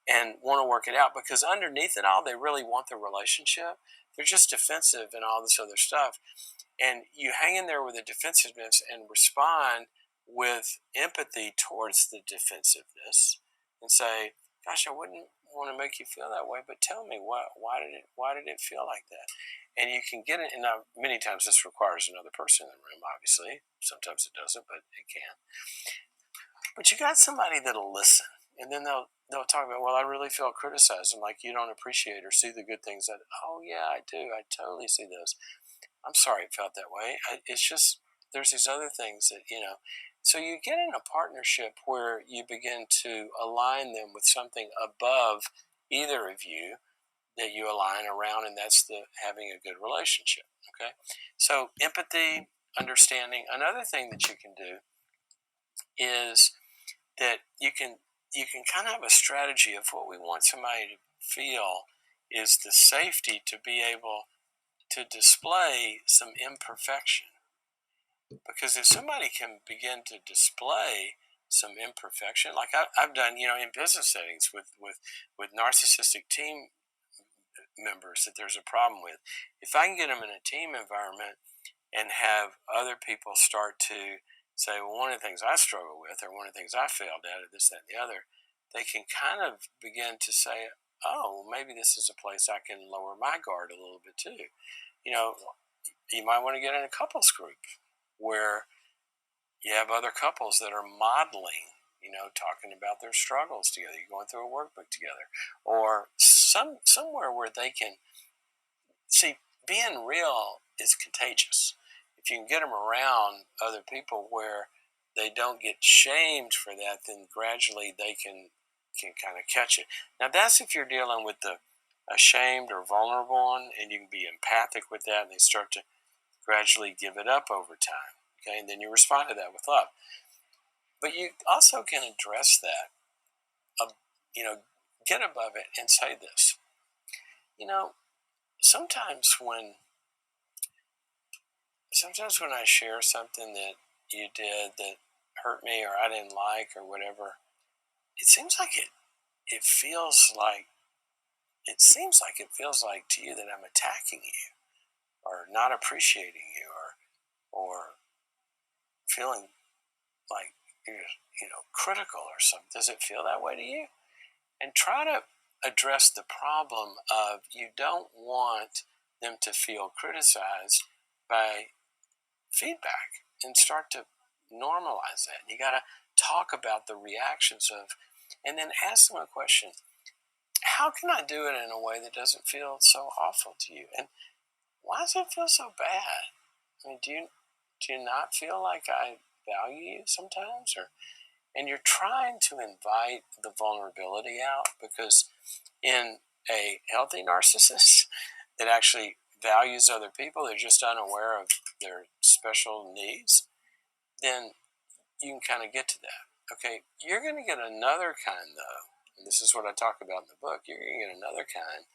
and want to work it out, because underneath it all, they really want the relationship. They're just defensive and all this other stuff. And you hang in there with the defensiveness and respond with empathy towards the defensiveness and say, gosh, I wouldn't want to make you feel that way, but tell me why did it feel like that? And you can get it. And now, many times this requires another person in the room, obviously. Sometimes it doesn't, but it can. But you got somebody that'll listen, and then they'll talk about, well, I really felt criticized, and like you don't appreciate or see the good things. That, oh yeah, I do. I totally see those. I'm sorry it felt that way. It's just there's these other things that. So you get in a partnership where you begin to align them with something above either of you that you align around, and that's the having a good relationship. Okay, so empathy, understanding. Another thing that you can do is that you can kind of have a strategy of what we want somebody to feel is the safety to be able to display some imperfection. Because if somebody can begin to display some imperfection, like I've done, in business settings with narcissistic team members that there's a problem with, if I can get them in a team environment and have other people start to say, well, one of the things I struggle with, or one of the things I failed at, or this, that, and the other, they can kind of begin to say, oh, well, maybe this is a place I can lower my guard a little bit too. You might want to get in a couples group where you have other couples that are modeling, talking about their struggles together. You're going through a workbook together, or somewhere where they can see being real is contagious. If you can get them around other people where they don't get shamed for that, then gradually they can kind of catch it. Now that's if you're dealing with the ashamed or vulnerable one, and you can be empathic with that, and they start to gradually give it up over time. Okay, and then you respond to that with love. But you also can address that. Uh, you know, get above it and say this. You know, sometimes when sometimes when I share something that you did that hurt me or I didn't like or whatever, it seems like it seems like it feels like to you that I'm attacking you or not appreciating you or feeling like you're critical or something. Does it feel that way to you? And try to address the problem of you don't want them to feel criticized by feedback and start to normalize that. You got to talk about the reactions of, and then ask them a question. How can I do it in a way that doesn't feel so awful to you? And why does it feel so bad? I mean, do you not feel like I value you sometimes? And you're trying to invite the vulnerability out, because in a healthy narcissist that actually values other people, they're just unaware of their special needs, then you can kind of get to that. Okay, you're going to get another kind, though, and this is what I talk about in the book. You're going to get another kind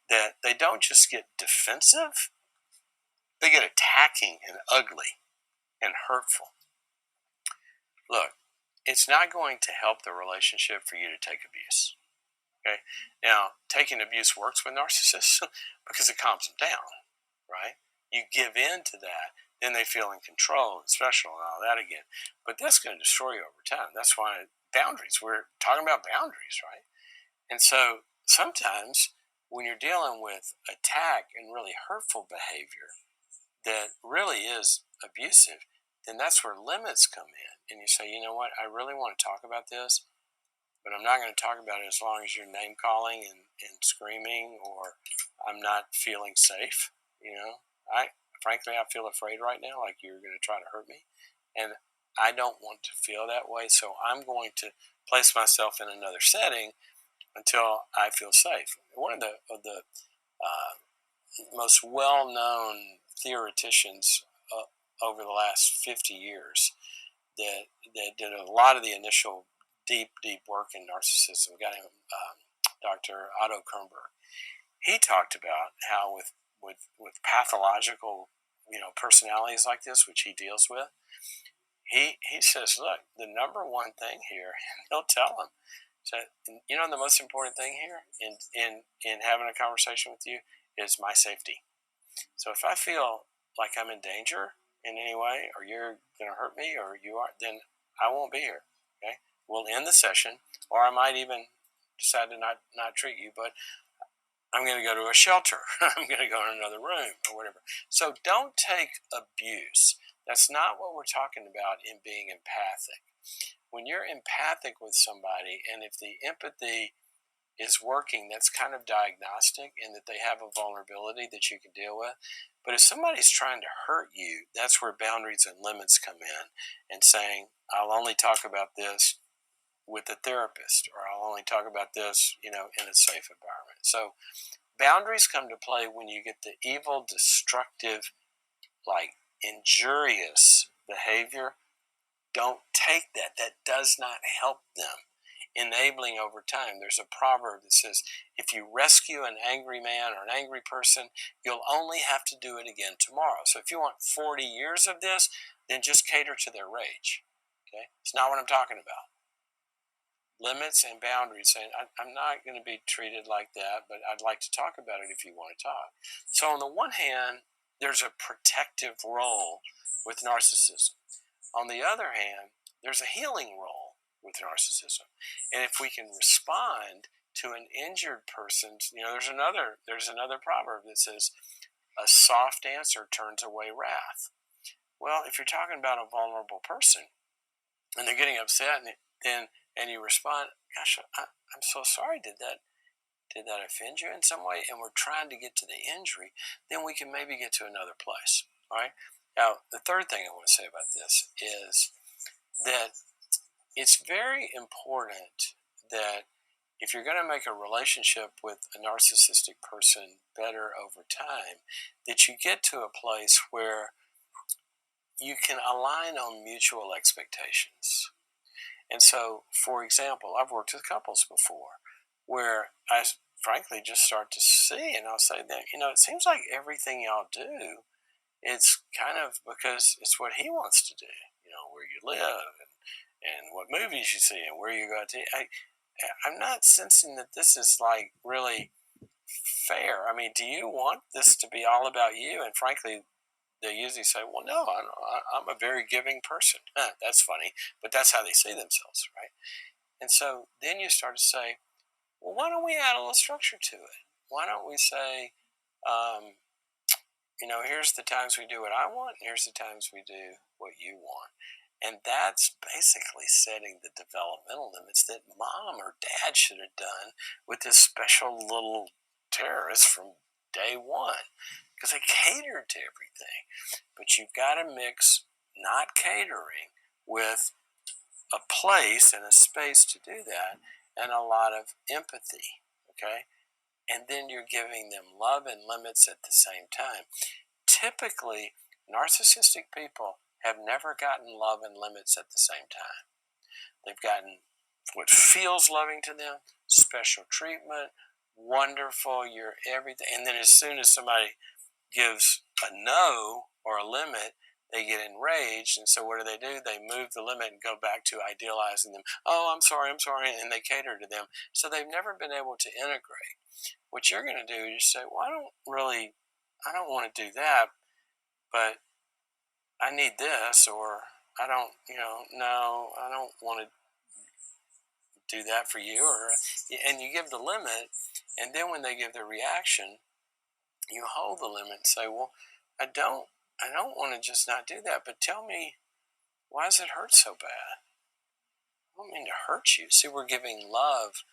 that they don't just get defensive, they get attacking and ugly. and hurtful. Look, it's not going to help the relationship for you to take abuse. Okay. Now, taking abuse works with narcissists because it calms them down, right? You give in to that, then they feel in control and special and all that again. But that's going to destroy you over time. That's why boundaries, we're talking about boundaries, right? And so sometimes when you're dealing with attack and really hurtful behavior that really is abusive, then that's where limits come in. And you say, you know what, I really want to talk about this, but I'm not going to talk about it as long as you're name calling and screaming, or I'm not feeling safe. You know, I frankly, I feel afraid right now, like you're going to try to hurt me. And I don't want to feel that way. So I'm going to place myself in another setting until I feel safe. One of the uh, most well-known theoreticians over the last 50 years that did a lot of the initial deep work in narcissism. We got him, Dr. Otto Kernberg. He talked about how with pathological, personalities like this, which he deals with, he says, look, the number one thing here, and he'll tell him, so the most important thing here in having a conversation with you is my safety. So if I feel like I'm in danger in any way, or you're going to hurt me, or you are, then I won't be here. Okay, we'll end the session, or I might even decide to not treat you, but I'm going to go to a shelter. I'm going to go in another room or whatever. So don't take abuse. That's not what we're talking about in being empathic. When you're empathic with somebody, and if the empathy is working, that's kind of diagnostic in that they have a vulnerability that you can deal with. But if somebody's trying to hurt you, that's where boundaries and limits come in, and saying, I'll only talk about this with a therapist, or I'll only talk about this, in a safe environment. So boundaries come to play when you get the evil, destructive, like injurious behavior. Don't take that. That does not help them. Enabling over time. There's a proverb that says, if you rescue an angry man or an angry person, you'll only have to do it again tomorrow. So if you want 40 years of this, then just cater to their rage. Okay? It's not what I'm talking about. Limits and boundaries, saying, I'm not going to be treated like that, but I'd like to talk about it if you want to talk. So on the one hand, there's a protective role with narcissism. On the other hand, there's a healing role with narcissism. And if we can respond to an injured person, there's another proverb that says, a soft answer turns away wrath. Well, if you're talking about a vulnerable person and they're getting upset, and you respond, gosh, I'm so sorry, did that offend you in some way? And we're trying to get to the injury, then we can maybe get to another place. All right. Now, the third thing I want to say about this is that it's very important that if you're going to make a relationship with a narcissistic person better over time, that you get to a place where you can align on mutual expectations. And so, for example, I've worked with couples before where I frankly just start to see, and I'll say that, it seems like everything y'all do, it's kind of because it's what he wants to do, where you live and what movies you see and where you go to. I'm not sensing that this is like really fair. I mean, do you want this to be all about you? And frankly, they usually say, well, no, I'm a very giving person. That's funny, but that's how they see themselves, right? And so then you start to say, well, why don't we add a little structure to it? Why don't we say, here's the times we do what I want, and here's the times we do what you want. And that's basically setting the developmental limits that mom or dad should have done with this special little terrorist from day one, because they catered to everything. But you've got to mix not catering with a place and a space to do that, and a lot of empathy. Okay? And then you're giving them love and limits at the same time. Typically, narcissistic people have never gotten love and limits at the same time. They've gotten what feels loving to them, special treatment, wonderful, you're everything. And then as soon as somebody gives a no or a limit, they get enraged. And so what do? They move the limit and go back to idealizing them. Oh, I'm sorry. And they cater to them. So they've never been able to integrate. What you're going to do is you say, well, I don't want to do that, but I need this, or I don't, no, I don't want to do that for you, or, and you give the limit. And then when they give their reaction, you hold the limit and say, well, I don't, I don't want to just not do that, but tell me, why does it hurt so bad? I don't mean to hurt you. See, we're giving love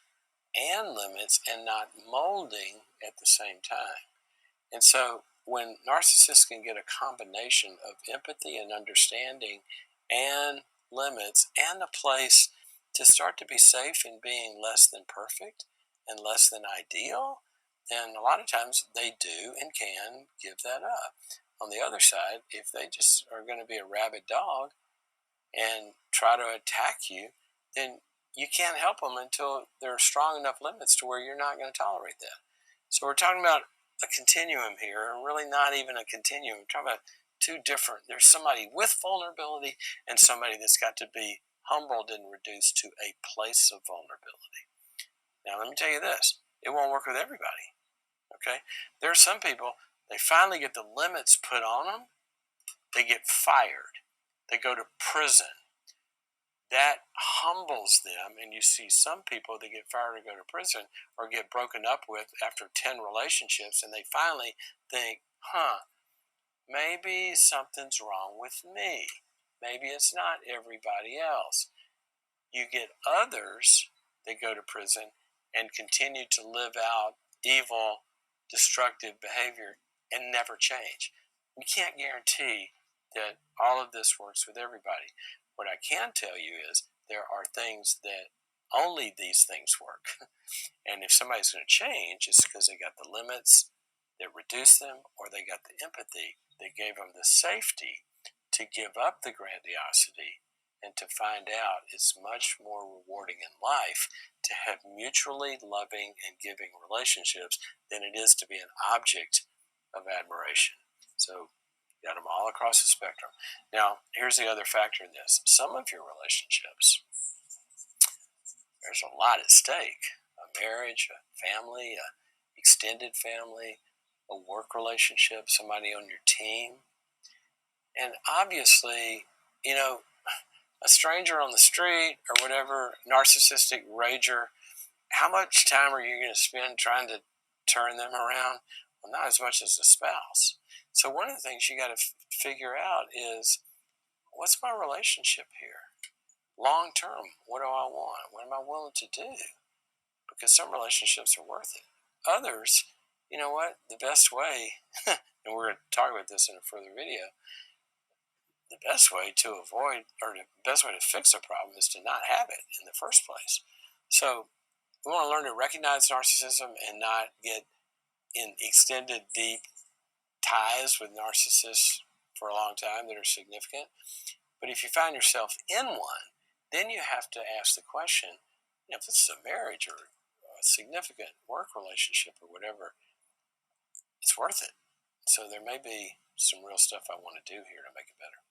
and limits and not molding at the same time. And so when narcissists can get a combination of empathy and understanding and limits and a place to start to be safe in being less than perfect and less than ideal, then a lot of times they do and can give that up. On the other side, if they just are going to be a rabid dog and try to attack you, then you can't help them until there are strong enough limits to where you're not going to tolerate that. So we're talking about a continuum here, and really not even a continuum. We're talking about two different. There's somebody with vulnerability and somebody that's got to be humbled and reduced to a place of vulnerability. Now, let me tell you this: it won't work with everybody. Okay, there are some people. They finally get the limits put on them. They get fired. They go to prison. That humbles them, and you see some people that get fired or go to prison or get broken up with after 10 relationships, and they finally think, maybe something's wrong with me, maybe it's not everybody else. You get others that go to prison and continue to live out evil, destructive behavior and never change. We can't guarantee that all of this works with everybody. What I can tell you is there are things that only these things work. And if somebody's going to change, it's because they got the limits that reduce them, or they got the empathy that gave them the safety to give up the grandiosity and to find out it's much more rewarding in life to have mutually loving and giving relationships than it is to be an object of admiration. So, you got them all across the spectrum. Now, here's the other factor in this: some of your relationships, there's a lot at stake. A marriage, a family, a extended family, a work relationship, somebody on your team. And obviously, you know, a stranger on the street or whatever, narcissistic rager, how much time are you going to spend trying to turn them around? Well, not as much as a spouse. So, one of the things you got to figure out is, what's my relationship here? Long term, what do I want? What am I willing to do? Because some relationships are worth it. Others, you know what? The best way, and we're going to talk about this in a further video, the best way to avoid, or the best way to fix a problem is to not have it in the first place. So we want to learn to recognize narcissism and not get in extended, deep ties with narcissists for a long time that are significant. But if you find yourself in one, then you have to ask the question, if this is a marriage or a significant work relationship or whatever, it's worth it. So there may be some real stuff I want to do here to make it better.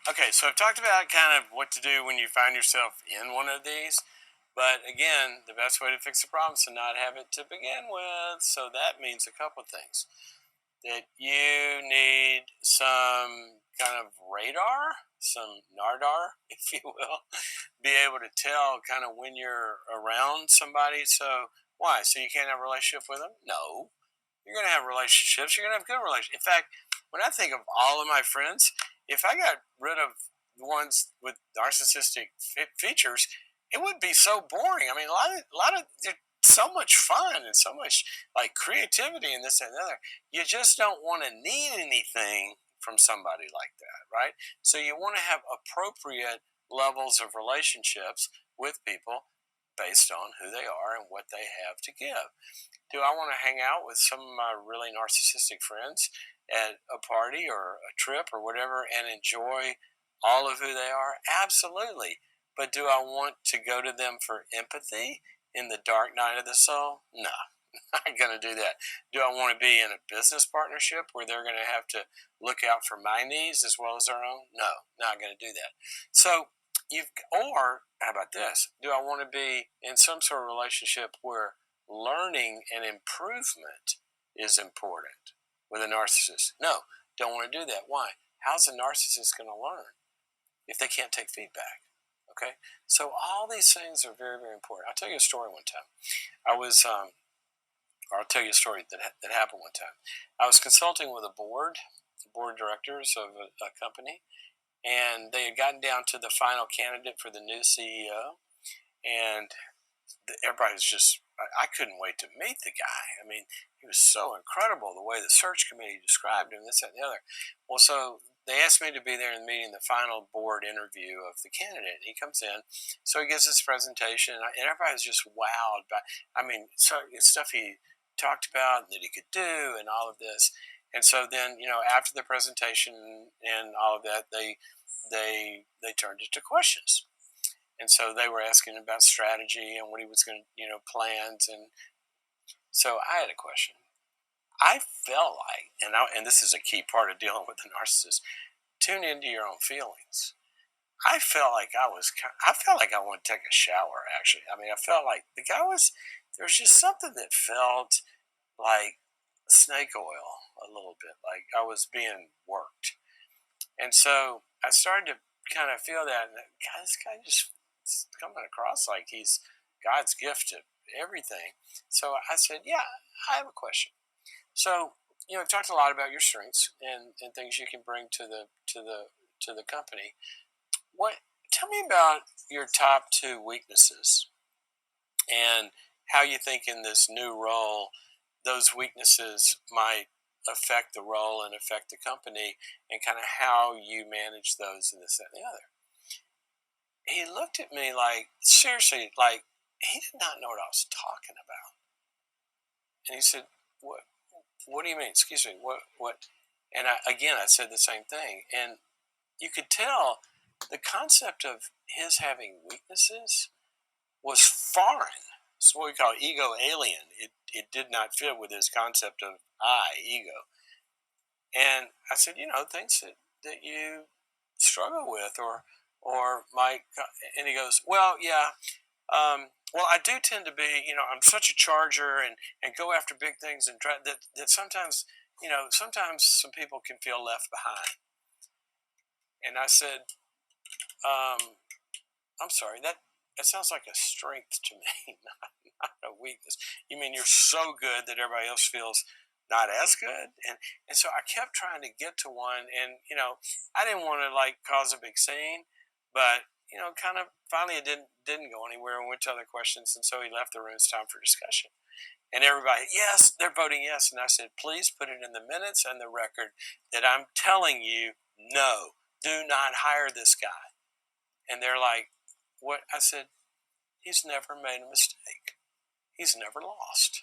Okay, so I've talked about kind of what to do when you find yourself in one of these. But again, the best way to fix a problem is to not have it to begin with. So that means a couple of things. That you need some kind of radar, some nardar, if you will, be able to tell kind of when you're around somebody. So why? So you can't have a relationship with them? No. You're going to have relationships. You're going to have good relationships. In fact, when I think of all of my friends, if I got rid of the ones with narcissistic features, it would be so boring. I mean, there's so much fun and so much like creativity and this and the other. You just don't want to need anything from somebody like that, right? So you want to have appropriate levels of relationships with people based on who they are and what they have to give. Do I want to hang out with some of my really narcissistic friends at a party or a trip or whatever and enjoy all of who they are? Absolutely. But do I want to go to them for empathy in the dark night of the soul? No, not going to do that. Do I want to be in a business partnership where they're going to have to look out for my needs as well as their own? No, not going to do that. So or how about this? Do I want to be in some sort of relationship where learning and improvement is important with a narcissist? No, don't want to do that. Why? How's a narcissist going to learn if they can't take feedback? Okay, so all these things are very, very important. I'll tell you a story one time. I'll tell you a story that happened one time. I was consulting with a board of directors of a company, and they had gotten down to the final candidate for the new CEO, and everybody was just, I couldn't wait to meet the guy. I mean, he was so incredible the way the search committee described him, this, that, and the other. Well, so they asked me to be there in the meeting, the final board interview of the candidate. He comes in, so he gives his presentation, and everybody was just wowed by, I mean, so stuff he talked about that he could do and all of this. And so then, after the presentation and all of that, they turned it to questions. And so they were asking about strategy and what he was going to, plans. And so I had a question. I felt like, and this is a key part of dealing with the narcissist, tune into your own feelings. I felt like I wanted to take a shower, actually. I mean, I felt like the guy there was just something that felt like snake oil a little bit, like I was being worked. And so I started to kind of feel that, and this guy just coming across like he's God's gift to everything. So I said, "Yeah, I have a question." So we've talked a lot about your strengths and things you can bring to the company. What? Tell me about your top two weaknesses and how you think in this new role those weaknesses might affect the role and affect the company, and kind of how you manage those and this, that, and the other. He looked at me like, seriously, like he did not know what I was talking about. And he said, what do you mean? Excuse me, what? And I said the same thing. And you could tell the concept of his having weaknesses was foreign. It's what we call ego alien. It did not fit with his concept of ego. And I said, things that you struggle with or might, and he goes, well, yeah, well, I do tend to be, I'm such a charger and go after big things and try that sometimes, sometimes some people can feel left behind. And I said, um, I'm sorry, that sounds like a strength to me, not a weakness. You mean you're so good that everybody else feels not as good? And so I kept trying to get to one, and I didn't want to like cause a big scene, but kind of finally it didn't go anywhere and went to other questions, and so he left the room. It's time for discussion. And everybody, yes, they're voting yes. And I said, please put it in the minutes and the record that I'm telling you, no, do not hire this guy. And they're like, what? I said, he's never made a mistake. He's never lost.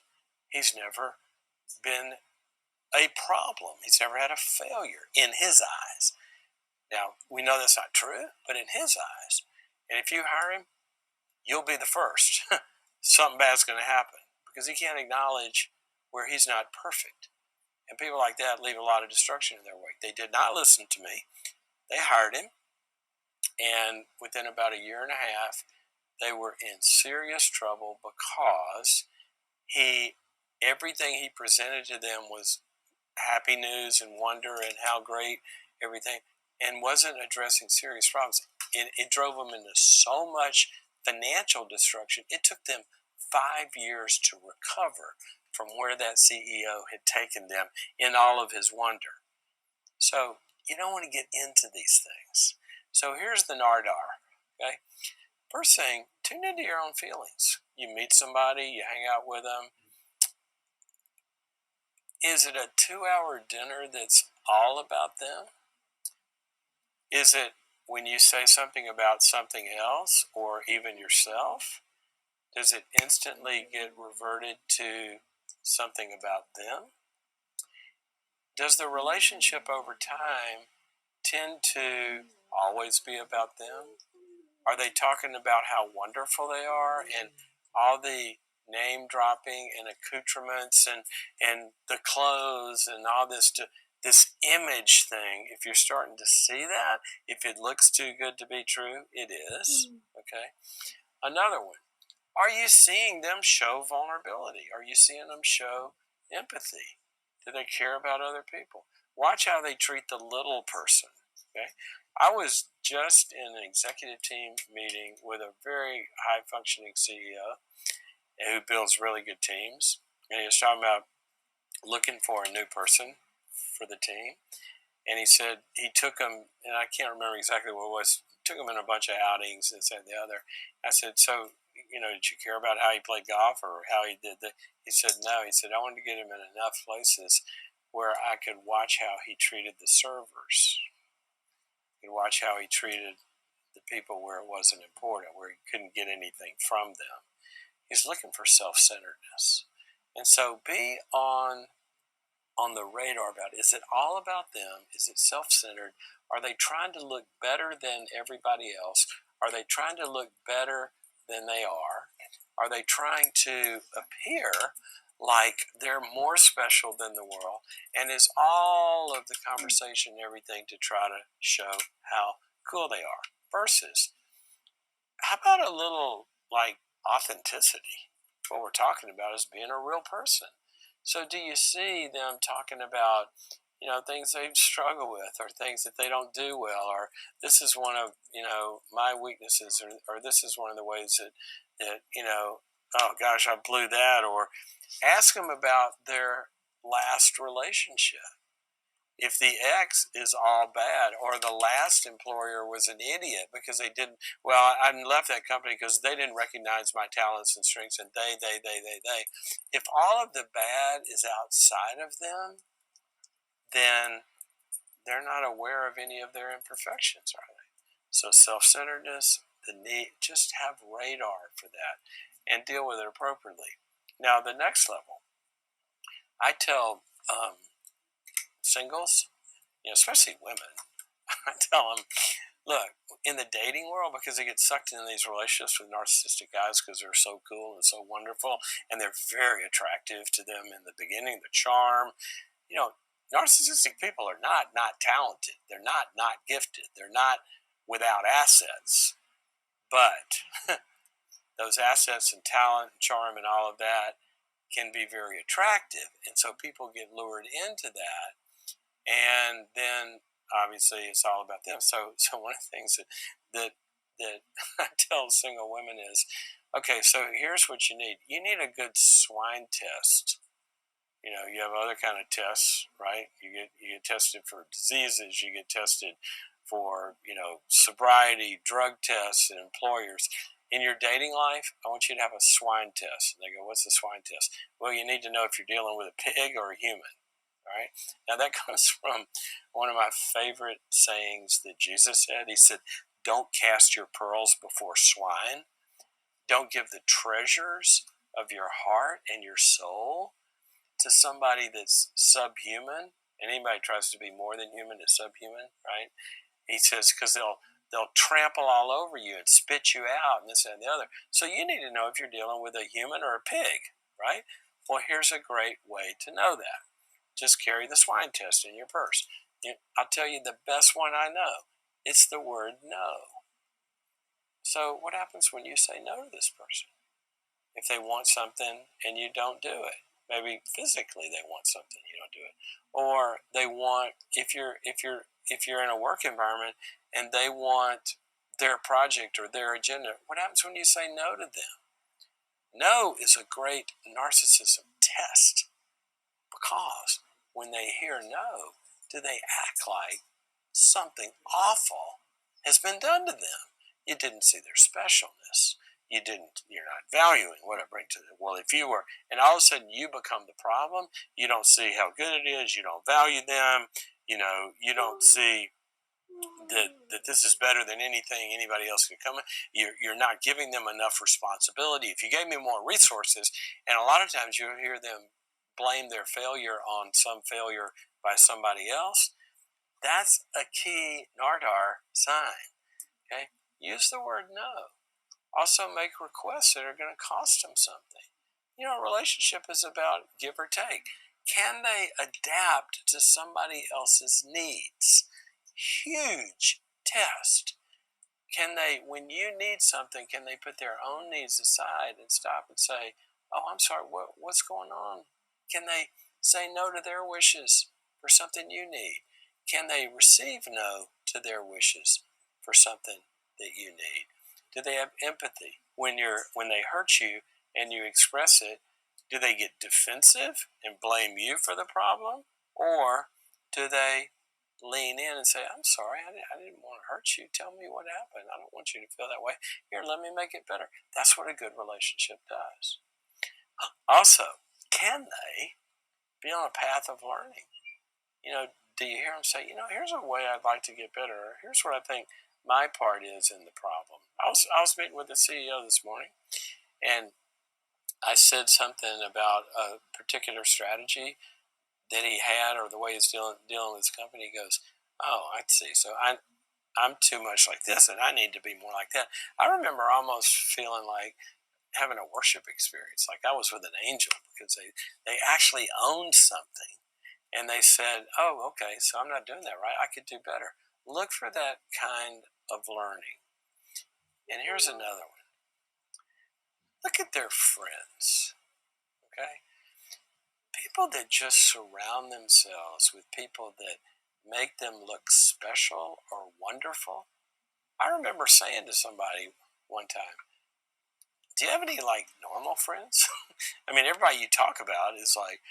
He's never been a problem. He's never had a failure in his eyes. Now, we know that's not true, but in his eyes. And if you hire him, you'll be the first. Something bad's going to happen because he can't acknowledge where he's not perfect. And people like that leave a lot of destruction in their wake. They did not listen to me. They hired him. And within about a year and a half, they were in serious trouble because he everything he presented to them was happy news and wonder and how great everything, and wasn't addressing serious problems. It drove them into so much financial destruction. It took them 5 years to recover from where that CEO had taken them in all of his wonder. So you don't want to get into these things. So here's the Nardar. Okay. First thing, tune into your own feelings. You meet somebody, you hang out with them. Is it a 2 hour dinner that's all about them? Is it when you say something about something else or even yourself? Does it instantly get reverted to something about them? Does the relationship over time tend to always be about them? Are they talking about how wonderful they are and all the name dropping and accoutrements and the clothes and all this image thing? If you're starting to see that, if it looks too good to be true, it is. Okay. Another one. Are you seeing them show vulnerability? Are you seeing them show empathy? Do they care about other people? Watch how they treat the little person. Okay. I was just in an executive team meeting with a very high functioning CEO who builds really good teams. And he was talking about looking for a new person for the team. And he said he took him, and I can't remember exactly what it was, took him in a bunch of outings, this and the other. I said, so, did you care about how he played golf or how he did that? He said, no. He said, I wanted to get him in enough places where I could watch how he treated the servers, could watch how he treated the people where it wasn't important, where he couldn't get anything from them. He's looking for self-centeredness. And so be on the radar about, is it all about them? Is it self-centered? Are they trying to look better than everybody else? Are they trying to look better than they are? Are they trying to appear like they're more special than the world? And is all of the conversation everything to try to show how cool they are? Versus, how about a little like authenticity? What we're talking about is being a real person. So do you see them talking about, things they've struggled with or things that they don't do well, or this is one of, my weaknesses, or this is one of the ways that, oh gosh, I blew that, or ask them about their last relationship. If the ex is all bad, or the last employer was an idiot because they didn't, well, I left that company because they didn't recognize my talents and strengths, and they. If all of the bad is outside of them, then they're not aware of any of their imperfections, are they? So self-centeredness, the need, just have radar for that and deal with it appropriately. Now, the next level, I tell singles, especially women, I tell them, look, in the dating world, because they get sucked into these relationships with narcissistic guys because they're so cool and so wonderful, and they're very attractive to them in the beginning, the charm. You know, narcissistic people are not talented. They're not gifted. They're not without assets. But those assets and talent and charm and all of that can be very attractive. And so people get lured into that, and then obviously it's all about them. So one of the things that I tell single women is, okay, so here's what you need. You need a good swine test. You have other kind of tests, right? You get tested for diseases. You get tested for sobriety, drug tests, and employers. In your dating life, I want you to have a swine test. And they go, "What's the swine test?" Well, you need to know if you're dealing with a pig or a human. All right. Now that comes from one of my favorite sayings that Jesus said. He said, "Don't cast your pearls before swine. Don't give the treasures of your heart and your soul to somebody that's subhuman." And anybody tries to be more than human is subhuman, right? He says, because they'll trample all over you and spit you out and this and the other. So you need to know if you're dealing with a human or a pig, right? Well, here's a great way to know that. Just carry the swine test in your purse. I'll tell you the best one I know. It's the word no. So what happens when you say no to this person? If they want something and you don't do it, maybe physically they want something, you don't do it, or they want, if you're in a work environment and they want their project or their agenda, what happens when you say no to them? No is a great narcissism test, because when they hear no, do they act like something awful has been done to them? You didn't see their specialness. You're not valuing what I bring to them. Well, if you were, and all of a sudden you become the problem, you don't see how good it is, you don't value them, you don't see that this is better than anything anybody else could come in. You're not giving them enough responsibility. If you gave me more resources, and a lot of times you'll hear them blame their failure on some failure by somebody else, that's a key Nardar sign. Okay, use the word no. Also, make requests that are going to cost them something. A relationship is about give or take. Can they adapt to somebody else's needs? Huge test. Can they, when you need something, can they put their own needs aside and stop and say, "Oh, I'm sorry, what's going on?" Can they say no to their wishes for something you need? Can they receive no to their wishes for something that you need? Do they have empathy when they hurt you and you express it? Do they get defensive and blame you for the problem, or do they lean in and say, "I'm sorry, I didn't want to hurt you. Tell me what happened. I don't want you to feel that way. Here, let me make it better." That's what a good relationship does. Also, can they be on a path of learning? Do you hear them say, "Here's a way I'd like to get better. Or here's what I think my part is in the problem." I was meeting with the CEO this morning, and I said something about a particular strategy that he had, or the way he's dealing with his company. He goes, "Oh, I see. So I'm too much like this, and I need to be more like that." I remember almost feeling like having a worship experience, like I was with an angel, because they actually owned something, and they said, "Oh, okay, so I'm not doing that right. I could do better." Look for that kind of learning. And here's another one. Look at their friends. Okay, people that just surround themselves with people that make them look special or wonderful. I remember saying to somebody one time, "Do you have any like normal friends?" I mean, everybody you talk about is like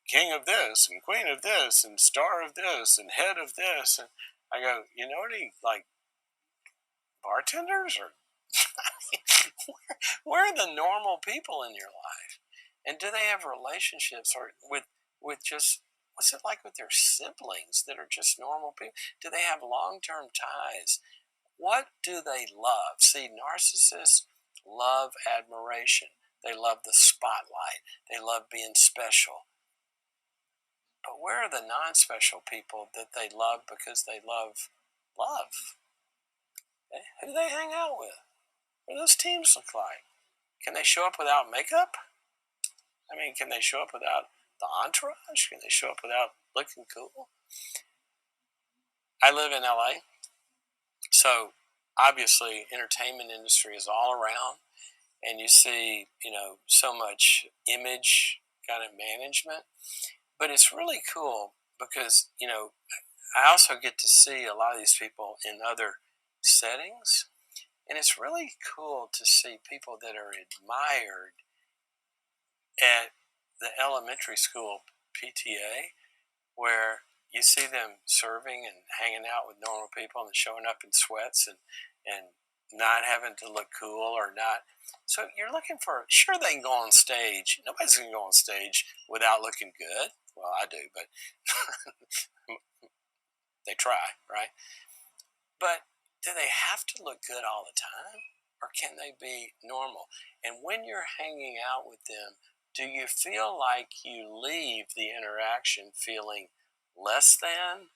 king of this and queen of this and star of this and head of this. And I go, "You know any like bartenders or where are the normal people in your life? And do they have relationships or with just what's it like with their siblings that are just normal people? Do they have long-term ties? What do they love?" See, narcissists love admiration. They love the spotlight. They love being special. But where are the non-special people that they love because they love love? Okay? Who do they hang out with? What do those teams look like? Can they show up without makeup? I mean, can they show up without the entourage? Can they show up without looking cool? I live in LA, so obviously entertainment industry is all around, and you see, so much image kind of management. But it's really cool because, I also get to see a lot of these people in other settings. And it's really cool to see people that are admired at the elementary school PTA, where you see them serving and hanging out with normal people and showing up in sweats and not having to look cool or not. So you're looking for, sure, they can go on stage. Nobody's going to go on stage without looking good. Well, I do, but they try, right? But do they have to look good all the time? Or can they be normal? And when you're hanging out with them, do you feel like you leave the interaction feeling less than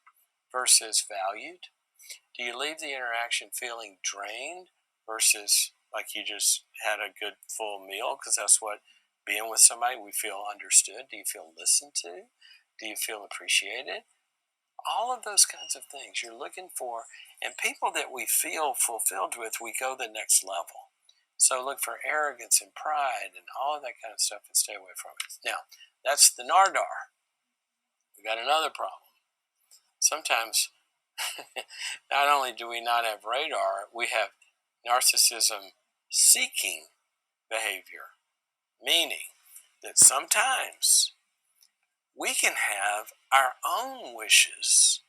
versus valued? Do you leave the interaction feeling drained versus like you just had a good full meal? Because that's what being with somebody, we feel understood. Do you feel listened to? Do you feel appreciated? all of those kinds of things you're looking for, and people that we feel fulfilled with, we go the next level. So look for arrogance and pride and all of that kind of stuff and stay away from it. Now, that's the Nardar. We got another problem. Sometimes, not only do we not have radar, we have narcissism seeking behavior, meaning that sometimes we can have our own wishes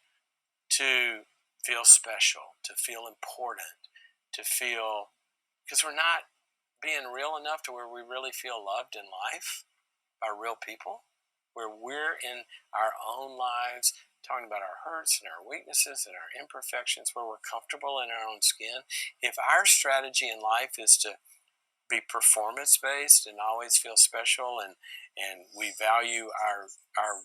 to feel special, to feel important, to feel, because we're not being real enough to where we really feel loved in life by real people, where we're in our own lives talking about our hurts and our weaknesses and our imperfections, where we're comfortable in our own skin. If our strategy in life is to be performance based and always feel special, and we value our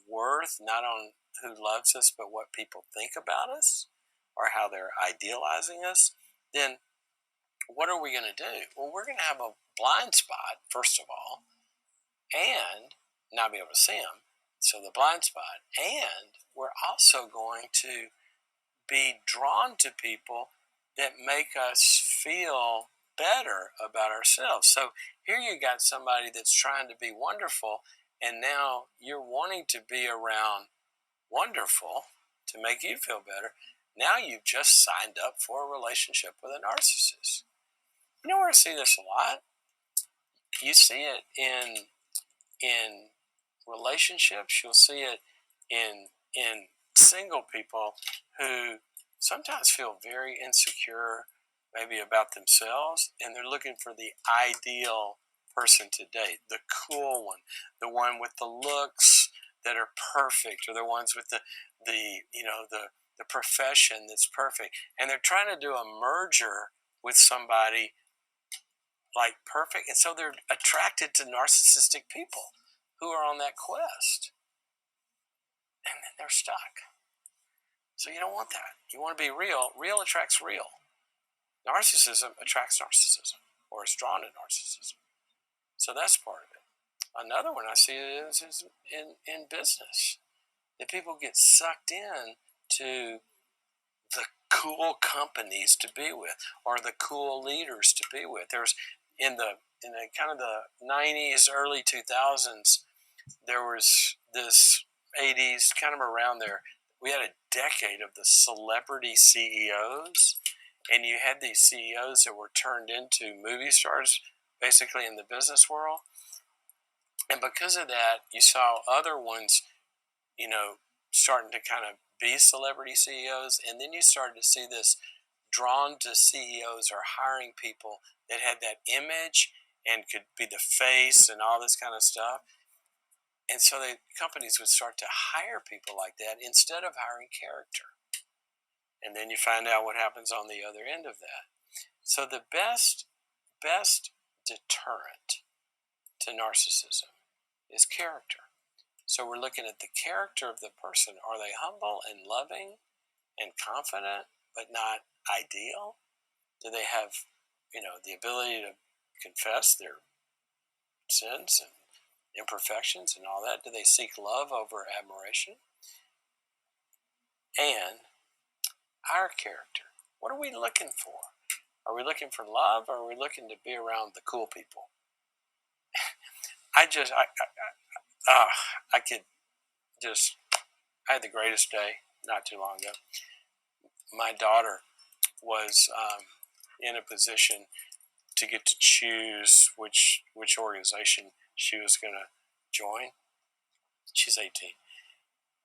worth not on who loves us but what people think about us or how they're idealizing us, then what are we going to do? Well, we're going to have a blind spot, first of all, and not be able to see them. So the blind spot, and we're also going to be drawn to people that make us feel better about ourselves. So here you got somebody that's trying to be wonderful, and now you're wanting to be around wonderful to make you feel better. Now you've just signed up for a relationship with a narcissist. You know where I see this a lot? You see it in relationships. You'll see it in single people who sometimes feel very insecure, maybe about themselves, and they're looking for the ideal person to date, the cool one, the one with the looks that are perfect, or the ones with the profession that's perfect, and they're trying to do a merger with somebody like perfect, and so they're attracted to narcissistic people who are on that quest, and then they're stuck. So you don't want that. You want to be real. Real attracts real. Narcissism attracts narcissism, or is drawn to narcissism. So that's part of it. Another one I see is in business, that people get sucked in to the cool companies to be with, or the cool leaders to be with. There's in the kind of the 90s, early 2000s, there was this 80s, kind of around there, we had a decade of the celebrity CEOs, and you had these CEOs that were turned into movie stars, basically in the business world. And because of that, you saw other ones, starting to kind of be celebrity CEOs, and then you started to see this drawn to CEOs or hiring people that had that image and could be the face and all this kind of stuff. And so the companies would start to hire people like that instead of hiring character. And then you find out what happens on the other end of that. So the best deterrent to narcissism is character. So we're looking at the character of the person. Are they humble and loving and confident, but not ideal? Do they have, the ability to confess their sins and imperfections and all that? Do they seek love over admiration? And our character. What are we looking for? Are we looking for love, or are we looking to be around the cool people? I just, I could just, I had the greatest day not too long ago. My daughter was in a position to get to choose which organization she was going to join. She's 18.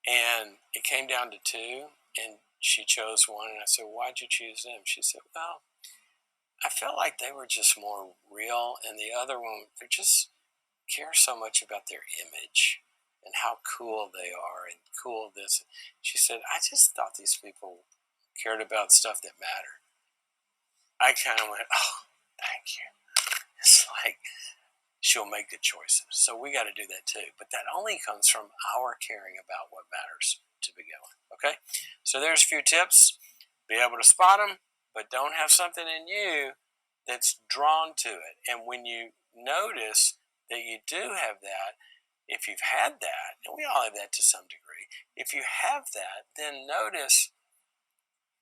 And it came down to two, and she chose one. And I said, "Why'd you choose them?" She said, "Well, I felt like they were just more real, and the other one, they just care so much about their image and how cool they are and cool this." She said, "I just thought these people cared about stuff that mattered." I kind of went, "Oh, thank you." It's like she'll make good choices. So we got to do that too. But that only comes from our caring about what matters to begin with. Okay? So there's a few tips. Be able to spot them, but don't have something in you that's drawn to it. And when you notice that you do have that, If you've had that, and we all have that to some degree, if you have that, then notice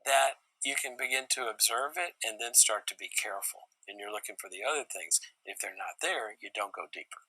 that you can begin to observe it and then start to be careful. And you're looking for the other things. If they're not there, you don't go deeper.